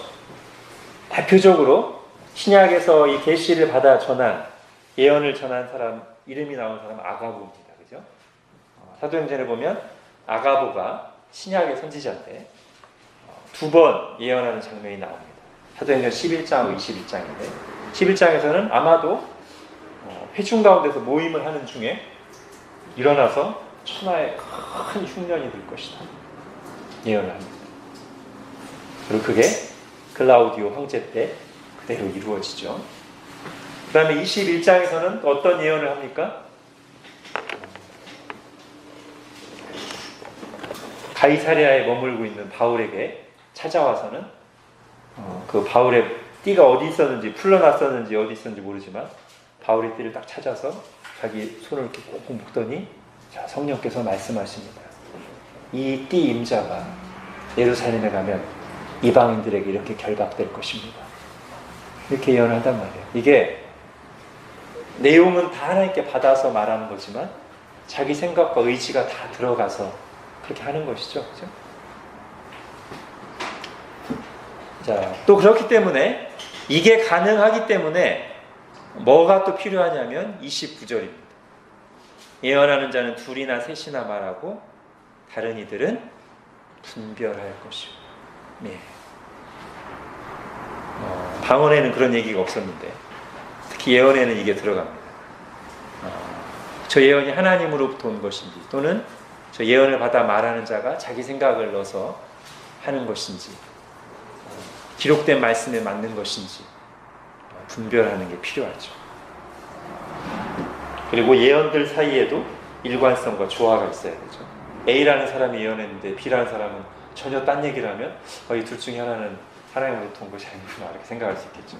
대표적으로 신약에서 이 계시를 받아 전한, 예언을 전한 사람, 이름이 나온 사람은 아가보입니다. 그죠? 사도행전에 보면 아가보가 신약의 선지자인데 두 번 예언하는 장면이 나옵니다. 사도행전 11장하고 21장인데 11장에서는 아마도 회중 가운데서 모임을 하는 중에 일어나서 천하에 큰 흉년이 들 것이다 예언을 합니다. 그리고 그게 글라우디오 황제 때 그대로 이루어지죠. 그 다음에 21장에서는 어떤 예언을 합니까? 가이사랴에 머물고 있는 바울에게 찾아와서는 그 바울의 띠가 어디 있었는지, 풀러났었는지 어디 있었는지 모르지만 바울의 띠를 딱 찾아서 자기 손을 이렇게 꼭 묶더니 자, 성령께서 말씀하십니다. 이 띠 임자가 예루살렘에 가면 이방인들에게 이렇게 결박될 것입니다. 이렇게 예언을 한단 말이에요. 이게 내용은 다 하나님께 받아서 말하는 거지만 자기 생각과 의지가 다 들어가서 그렇게 하는 것이죠. 그렇죠? 자, 또 그렇기 때문에 이게 가능하기 때문에 뭐가 또 필요하냐면 29절입니다. 예언하는 자는 둘이나 셋이나 말하고 다른 이들은 분별할 것이고. 네. 방언에는 그런 얘기가 없었는데 특히 예언에는 이게 들어갑니다. 저 예언이 하나님으로부터 온 것인지 또는 저 예언을 받아 말하는 자가 자기 생각을 넣어서 하는 것인지 기록된 말씀에 맞는 것인지 분별하는 게 필요하죠. 그리고 예언들 사이에도 일관성과 조화가 있어야 되죠. A라는 사람이 예언했는데 B라는 사람은 전혀 딴 얘기를 하면 이 둘 중에 하나는 하나님으로부터 온 것이 아니구나 이렇게 생각할 수 있겠죠.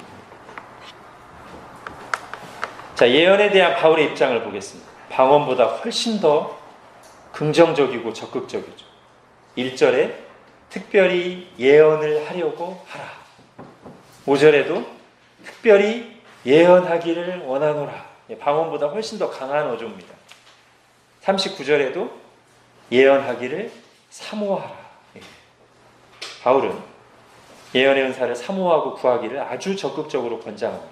자, 예언에 대한 바울의 입장을 보겠습니다. 방언보다 훨씬 더 긍정적이고 적극적이죠. 1절에 특별히 예언을 하려고 하라. 5절에도 특별히 예언하기를 원하노라. 방언보다 훨씬 더 강한 어조입니다. 39절에도 예언하기를 사모하라. 바울은 예언의 은사를 사모하고 구하기를 아주 적극적으로 권장합니다.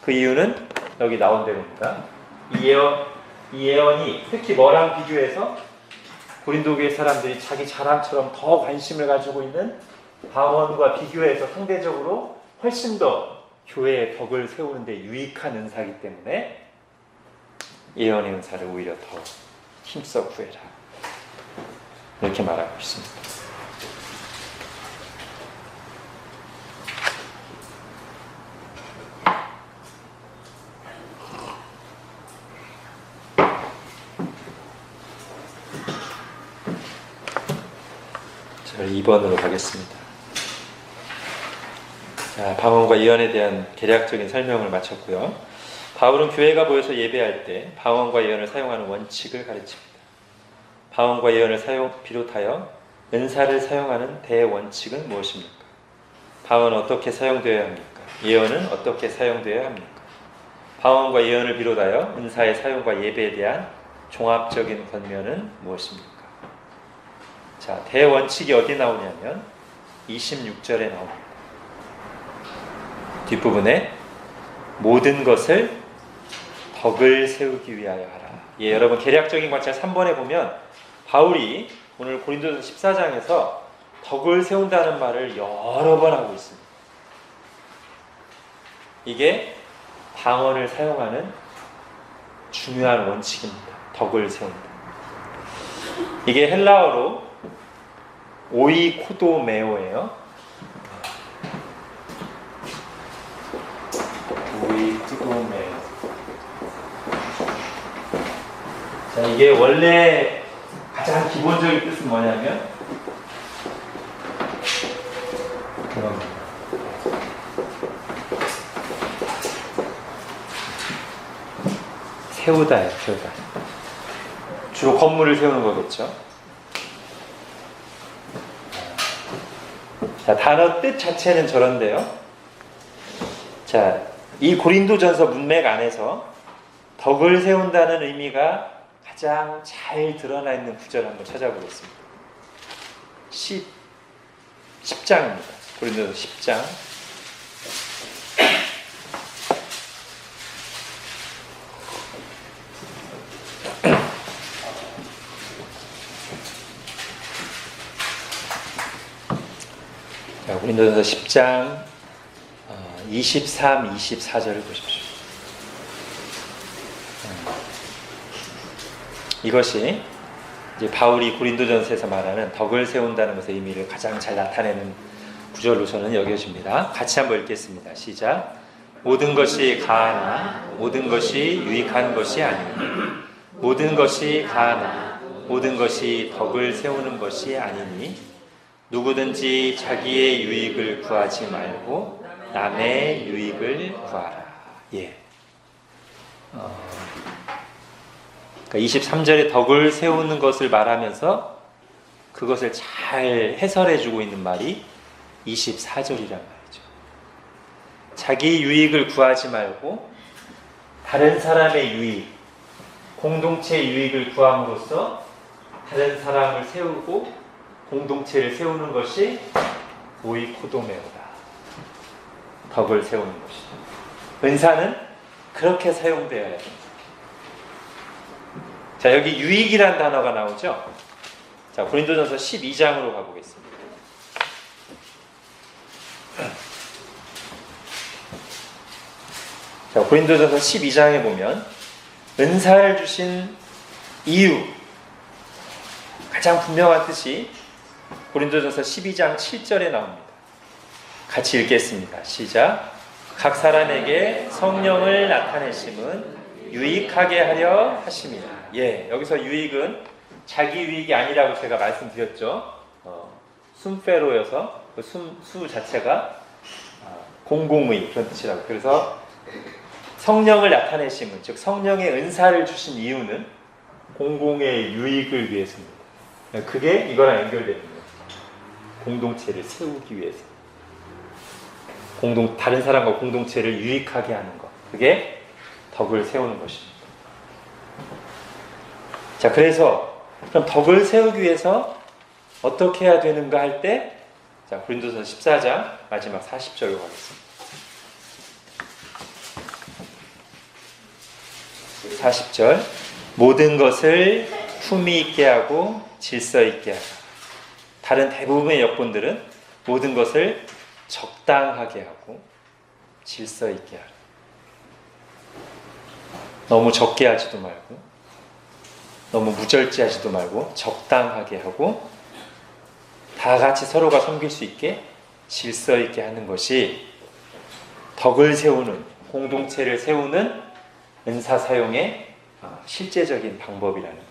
그 이유는 여기 나온 대로입니다. 이 예언이 특히 뭐랑 비교해서 고린도 교회 사람들이 자기 자랑처럼 더 관심을 가지고 있는 방언과 비교해서 상대적으로 훨씬 더 교회의 덕을 세우는 데 유익한 은사이기 때문에 예언의 은사를 오히려 더 힘써 구해라 이렇게 말하고 있습니다. 자, 2번으로 가겠습니다. 자, 방언과 예언에 대한 개략적인 설명을 마쳤고요. 바울은 교회가 모여서 예배할 때 방언과 예언을 사용하는 원칙을 가르칩니다. 방언과 예언을 비롯하여 은사를 사용하는 대원칙은 무엇입니까? 방언은 어떻게 사용되어야 합니까? 예언은 어떻게 사용되어야 합니까? 방언과 예언을 비롯하여 은사의 사용과 예배에 대한 종합적인 권면은 무엇입니까? 자, 대원칙이 어디 나오냐면 26절에 나옵니다. 뒷부분에 모든 것을 덕을 세우기 위하여 하라. 예, 여러분 개략적인 관찰 3번에 보면 바울이 오늘 고린도서 14장에서 덕을 세운다는 말을 여러 번 하고 있습니다. 이게 방언을 사용하는 중요한 원칙입니다. 덕을 세운다. 이게 헬라어로 오이코도메오예요. 오이코도메오. 자, 이게 원래 가장 기본적인 뜻은 뭐냐면 그런 겁니다. 세우다예요, 세우다. 주로 건물을 세우는 거겠죠. 자, 단어 뜻 자체는 저런데요. 자, 이 고린도전서 문맥 안에서 덕을 세운다는 의미가 가장 잘 드러나 있는 구절 한번 찾아보겠습니다. 10장입니다. 고린도전서 10장. 자, 고린도전서 10장 23, 24절을 보십시오. 이것이 이제 바울이 고린도전서에서 말하는 덕을 세운다는 것의 의미를 가장 잘 나타내는 구절로 저는 여겨집니다. 같이 한번 읽겠습니다. 시작. 모든 것이 가하나 모든 것이 유익한 것이 아니니 모든 것이 가하나 모든 것이 덕을 세우는 것이 아니니 누구든지 자기의 유익을 구하지 말고 남의 유익을 구하라. 예. 그러니까 23절에 덕을 세우는 것을 말하면서 그것을 잘 해설해주고 있는 말이 24절이란 말이죠. 자기 유익을 구하지 말고 다른 사람의 유익, 공동체의 유익을 구함으로써 다른 사람을 세우고 공동체를 세우는 것이 오이코도메오다. 덕을 세우는 것이다. 은사는 그렇게 사용되어야 합니다. 자, 여기 유익이란 단어가 나오죠. 자, 고린도전서 12장으로 가보겠습니다. 자, 고린도전서 12장에 보면 은사를 주신 이유, 가장 분명한 뜻이 고린도전서 12장 7절에 나옵니다. 같이 읽겠습니다. 시작. 각 사람에게 성령을 나타내심은 유익하게 하려 하심이라. 예, 여기서 유익은 자기 유익이 아니라고 제가 말씀드렸죠. 순페로여서 그 수 자체가 공공의 그런 뜻이라고. 그래서 성령을 나타내심은, 즉 성령의 은사를 주신 이유는 공공의 유익을 위해서입니다. 그게 이거랑 연결되는 거예요. 공동체를 세우기 위해서. 다른 사람과 공동체를 유익하게 하는 것. 그게 덕을 세우는 것입니다. 자, 그래서 그럼 덕을 세우기 위해서 어떻게 해야 되는가 할 때, 자, 고린도전서 14장 마지막 40절로 가겠습니다. 40절. 모든 것을 품위 있게 하고 질서 있게 하라. 다른 대부분의 역본들은 모든 것을 적당하게 하고 질서 있게 하라. 너무 적게 하지도 말고 너무 무절제하지도 말고 적당하게 하고 다 같이 서로가 섬길 수 있게 질서 있게 하는 것이 덕을 세우는, 공동체를 세우는 은사 사용의 실제적인 방법이라는 거예요.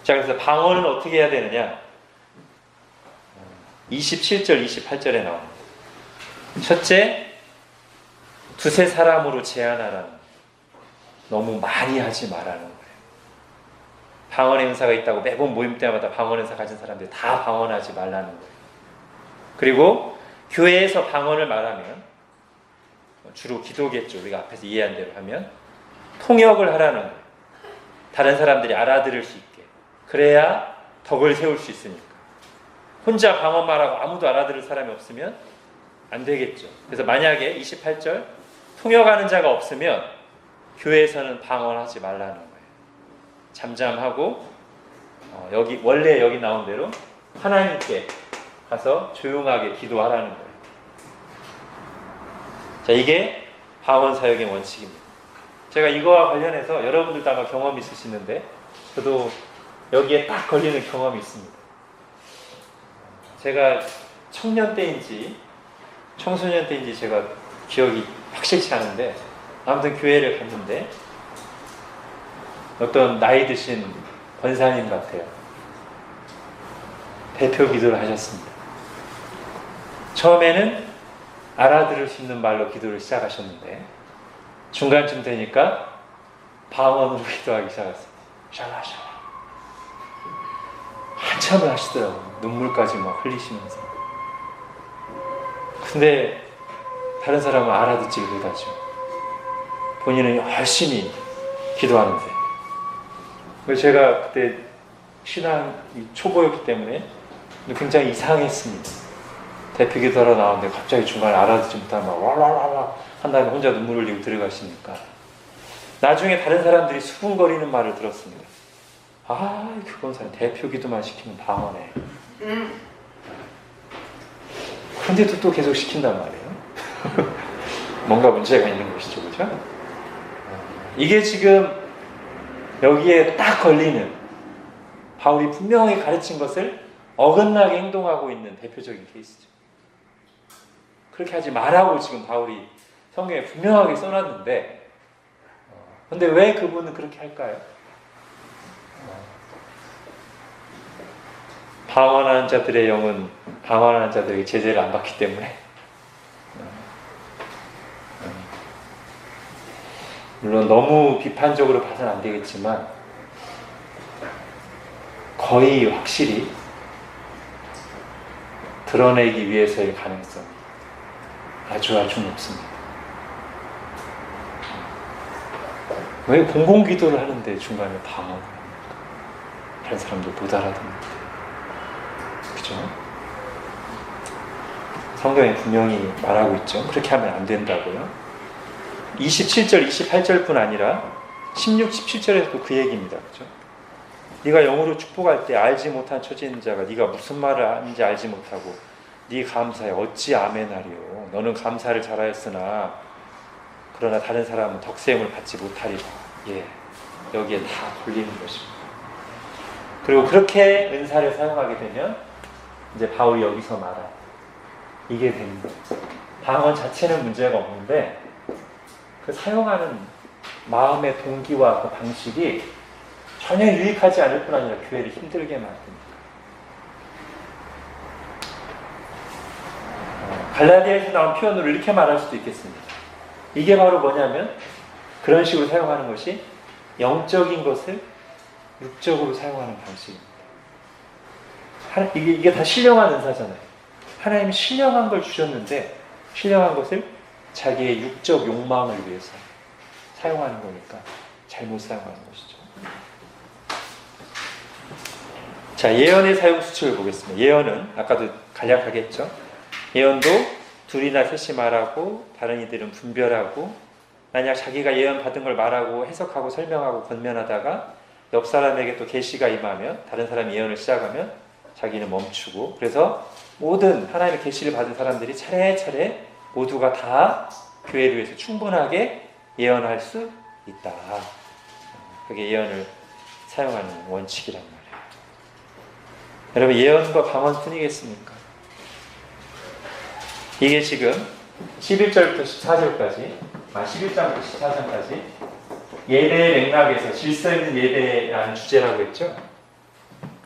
자, 그래서 방언은 어떻게 해야 되느냐? 27절, 28절에 나옵니다. 첫째, 두세 사람으로 제한하라는 거예요. 너무 많이 하지 말라는 거예요. 방언의 은사가 있다고 매번 모임 때마다 방언 은사 가진 사람들이 다 방언하지 말라는 거예요. 그리고 교회에서 방언을 말하면 주로 기도겠죠. 우리가 앞에서 이해한 대로 하면 통역을 하라는 거예요. 다른 사람들이 알아들을 수 있게. 그래야 덕을 세울 수 있으니까. 혼자 방언 말하고 아무도 알아들을 사람이 없으면 안 되겠죠. 그래서 만약에 28절 통역하는 자가 없으면 교회에서는 방언하지 말라는 거예요. 잠잠하고 여기 원래 여기 나온 대로 하나님께 가서 조용하게 기도하라는 거예요. 자, 이게 방언 사역의 원칙입니다. 제가 이거와 관련해서 여러분들도 아마 경험이 있으시는데 저도 여기에 딱 걸리는 경험이 있습니다. 제가 청년 때인지 청소년 때인지 제가 기억이 확실치 않은데 아무튼 교회를 갔는데 어떤 나이 드신 권사님 같아요. 대표 기도를 하셨습니다. 처음에는 알아들을 수 있는 말로 기도를 시작하셨는데 중간쯤 되니까 방언으로 기도하기 시작했어요. 샬라샬라. 한참을 하시더라고요. 눈물까지 막 흘리시면서. 근데 다른 사람은 알아듣지를 못하죠. 본인은 열심히 기도하는데. 그래서 제가 그때 신앙이 초보였기 때문에 굉장히 이상했습니다. 대표 기도하러 나오는데 갑자기 중간에 알아듣지 못하면 막 왈랄랄라 한 다음에 혼자 눈물 흘리고 들어가시니까 나중에 다른 사람들이 수군거리는 말을 들었습니다. 아, 그건 사람 대표 기도만 시키면 방언해. 근데도 또 계속 시킨단 말이에요. 뭔가 문제가 있는 것이죠, 그죠? 이게 지금 여기에 딱 걸리는 바울이 분명히 가르친 것을 어긋나게 행동하고 있는 대표적인 케이스죠. 그렇게 하지 말라고 지금 바울이 성경에 분명하게 써놨는데, 근데 왜 그분은 그렇게 할까요? 방언하는 자들의 영은 방언하는 자들에게 제재를 안 받기 때문에. 물론 너무 비판적으로 봐서는 안 되겠지만 거의 확실히 드러내기 위해서의 가능성이 아주 높습니다. 왜 공공기도를 하는데 중간에 방언을 합니까? 다른 사람들 못 알아듣는데. 그죠? 성경에 분명히 말하고 있죠. 그렇게 하면 안 된다고요. 27절, 28절뿐 아니라 16, 17절에서도 그 얘기입니다. 그죠? 네가 영으로 축복할 때 알지 못한 처지 있는 자가 네가 무슨 말을 하는지 알지 못하고 네 감사에 어찌 아멘하리요. 너는 감사를 잘하였으나 그러나 다른 사람은 덕세임을 받지 못하리라. 예, 여기에 다 걸리는 것입니다. 그리고 그렇게 은사를 사용하게 되면 이제 바울이 여기서 말한 이게 됩니다. 방언 자체는 문제가 없는데 그 사용하는 마음의 동기와 그 방식이 전혀 유익하지 않을 뿐 아니라 교회를 힘들게 만듭니다. 갈라디아에서 나온 표현으로 이렇게 말할 수도 있겠습니다. 이게 바로 뭐냐면 그런 식으로 사용하는 것이 영적인 것을 육적으로 사용하는 방식입니다. 이게 다 신령한 은사잖아요. 하나님이 신령한 걸 주셨는데 신령한 것을 자기의 육적 욕망을 위해서 사용하는 거니까 잘못 사용하는 것이죠. 자, 예언의 사용 수칙을 보겠습니다. 예언은 아까도 간략하게 했죠. 예언도 둘이나 셋이 말하고 다른 이들은 분별하고 만약 자기가 예언 받은 걸 말하고 해석하고 설명하고 권면하다가 옆 사람에게 또 계시가 임하면 다른 사람이 예언을 시작하면 자기는 멈추고 그래서 모든 하나님의 계시를 받은 사람들이 차례차례 모두가 다 교회를 위해서 충분하게 예언할 수 있다. 그게 예언을 사용하는 원칙이란 말이에요. 여러분 예언과 방언뿐이겠습니까? 이게 지금 11절부터 14절까지 11장부터 14장까지 예배의 맥락에서 질서 있는 예배라는 주제라고 했죠.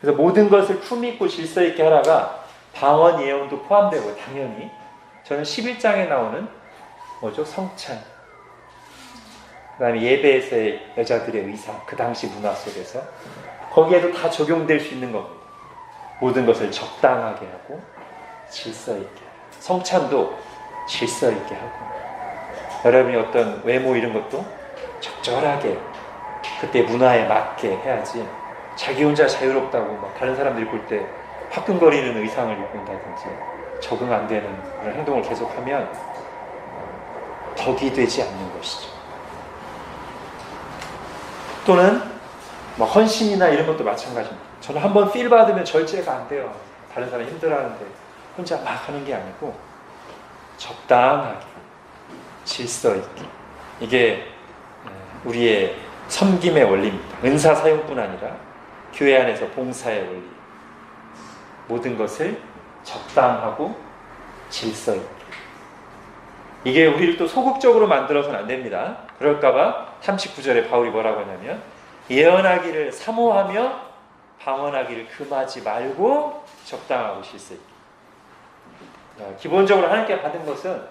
그래서 모든 것을 품있고 질서 있게 하라가 방언 예언도 포함되고 당연히 저는 11장에 나오는 뭐죠? 성찬 그 다음에 예배에서의 여자들의 의상 그 당시 문화 속에서 거기에도 다 적용될 수 있는 겁니다. 모든 것을 적당하게 하고 질서 있게 성찬도 질서 있게 하고 여러분이 어떤 외모 이런 것도 적절하게 그때 문화에 맞게 해야지 자기 혼자 자유롭다고 막 다른 사람들이 볼 때 화끈거리는 의상을 입고 온다든지 적응 안 되는 그런 행동을 계속하면 덕이 되지 않는 것이죠. 또는 뭐 헌신이나 이런 것도 마찬가지입니다. 저는 한번 필 받으면 절제가 안 돼요. 다른 사람 힘들어하는데 혼자 막 하는 게 아니고 적당하게 질서 있게 이게 우리의 섬김의 원리입니다. 은사 사용뿐 아니라 교회 안에서 봉사의 원리 모든 것을 적당하고 질서 있게 이게 우리를 또 소극적으로 만들어서는 안 됩니다. 그럴까봐 39절에 바울이 뭐라고 하냐면 예언하기를 사모하며 방언하기를 금하지 말고 적당하고 질서 있게 기본적으로 하나님께 받은 것은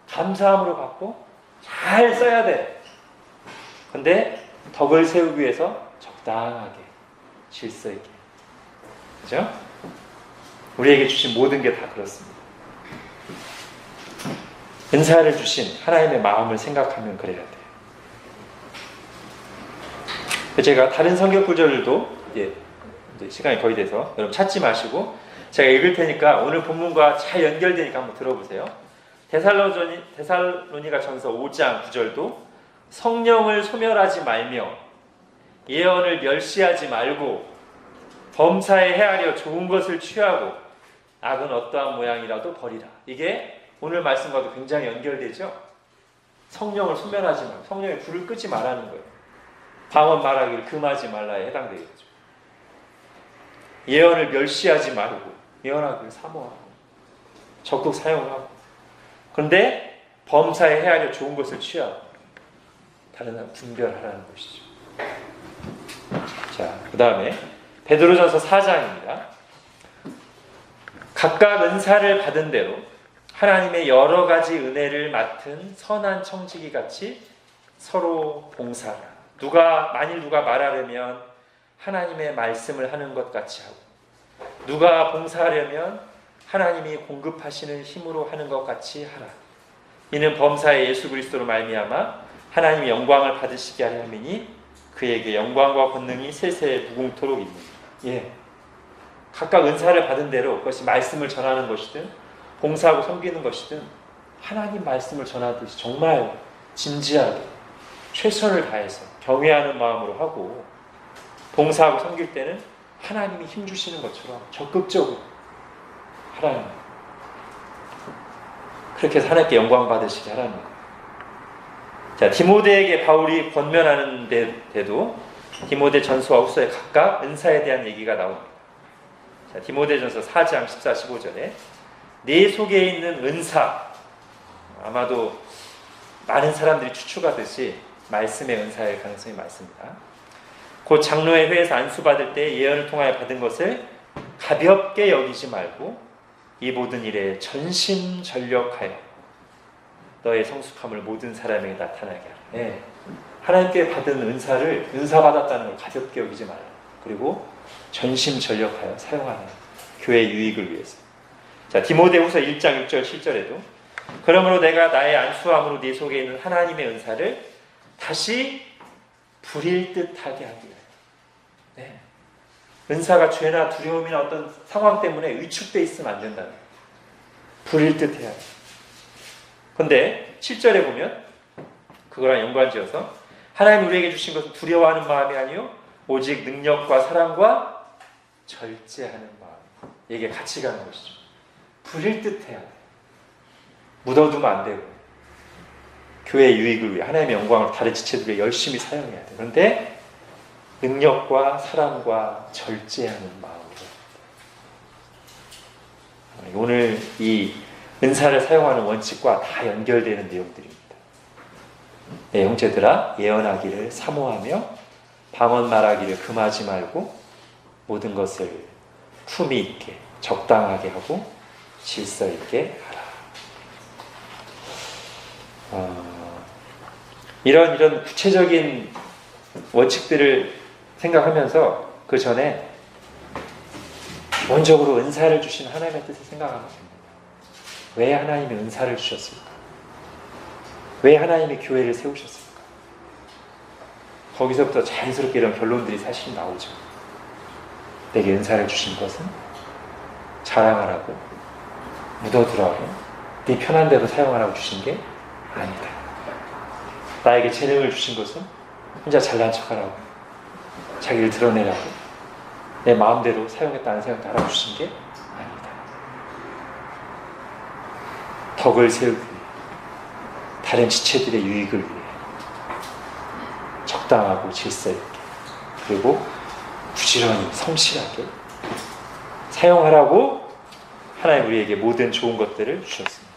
감사함으로 받고 잘 써야 돼. 근데 덕을 세우기 위해서 적당하게 질서 있게. 그죠? 우리에게 주신 모든 게 다 그렇습니다. 은사를 주신 하나님의 마음을 생각하면 그래야 돼요. 제가 다른 성경 구절들도 이제 시간이 거의 돼서 여러분 찾지 마시고 제가 읽을 테니까 오늘 본문과 잘 연결되니까 한번 들어보세요. 데살로니가 전서 5장 9절도 성령을 소멸하지 말며 예언을 멸시하지 말고 범사에 헤아려 좋은 것을 취하고 악은 어떠한 모양이라도 버리라. 이게 오늘 말씀과도 굉장히 연결되죠. 성령을 소멸하지 말고 성령의 불을 끄지 말라는 거예요. 방언 말하기를 금하지 말라에 해당되겠죠. 예언을 멸시하지 말고 예언하기를 사모하고 적극 사용하고 그런데 범사에 헤아려 좋은 것을 취하고 다른 사람 분별하라는 것이죠. 자, 그 다음에 베드로전서 4장입니다. 각각 은사를 받은 대로 하나님의 여러 가지 은혜를 맡은 선한 청지기 같이 서로 봉사하라. 만일 누가 말하려면 하나님의 말씀을 하는 것 같이 하고 누가 봉사하려면 하나님이 공급하시는 힘으로 하는 것 같이 하라. 이는 범사에 예수 그리스도로 말미암아 하나님의 영광을 받으시게 하려 함이니 그에게 영광과 권능이 세세 무궁토록 있느니라. 예, 각각 은사를 받은 대로 그것이 말씀을 전하는 것이든 봉사하고 섬기는 것이든 하나님 말씀을 전하듯이 정말 진지하게 최선을 다해서 경외하는 마음으로 하고 봉사하고 섬길 때는 하나님이 힘주시는 것처럼 적극적으로 하라는 거예요. 그렇게 해서 하나님께 영광 받으시게 하라는 거예요. 자, 디모데에게 바울이 권면하는 데도 디모데 전서와 후서에 각각 은사에 대한 얘기가 나옵니다. 자, 디모데 전서 4장 14, 15절에 내 속에 있는 은사, 아마도 많은 사람들이 추측하듯이 말씀의 은사일 가능성이 많습니다. 곧 장로의 회에서 안수받을 때 예언을 통하여 받은 것을 가볍게 여기지 말고 이 모든 일에 전심전력하여 너의 성숙함을 모든 사람에게 나타나게 하라. 네. 하나님께 받은 은사를 은사받았다는 걸 가볍게 여기지 말라. 그리고 전심전력하여 사용하라. 교회의 유익을 위해서. 자, 디모데후서 1장 6절 7절에도 그러므로 내가 나의 안수함으로 네 속에 있는 하나님의 은사를 다시 부릴 듯하게 하기 위하여. 네. 은사가 죄나 두려움이나 어떤 상황 때문에 위축되어 있으면 안 된다는 거예요. 부릴 듯해야 해요. 그런데 7절에 보면 그거랑 연관지어서 하나님 우리에게 주신 것은 두려워하는 마음이 아니요 오직 능력과 사랑과 절제하는 마음. 이게 같이 가는 것이죠. 부릴 듯해야 돼요. 묻어두면 안 되고 교회의 유익을 위해 하나님의 영광을 다른 지체들에 열심히 사용해야 돼요. 그런데 능력과 사랑과 절제하는 마음으로. 오늘 이 은사를 사용하는 원칙과 다 연결되는 내용들입니다. 네, 형제들아 예언하기를 사모하며 방언 말하기를 금하지 말고 모든 것을 품위 있게 적당하게 하고 질서 있게 하라. 이런 구체적인 원칙들을 생각하면서 그 전에 원적으로 은사를 주신 하나님의 뜻을 생각하면 됩니다. 왜 하나님이 은사를 주셨을까? 왜 하나님이 교회를 세우셨을까? 거기서부터 자연스럽게 이런 결론들이 사실 나오죠. 내게 은사를 주신 것은 자랑하라고, 묻어두라고, 네 편한 대로 사용하라고 주신 게 아니다. 나에게 재능을 주신 것은 혼자 잘난 척하라고, 자기를 드러내라고, 내 마음대로 사용했다는 생각도 하라고 주신 게 아니다. 덕을 세우기 위해, 다른 지체들의 유익을 위해 적당하고 질서 있게, 그리고 부지런히 성실하게 사용하라고 하나님 우리에게 모든 좋은 것들을 주셨습니다.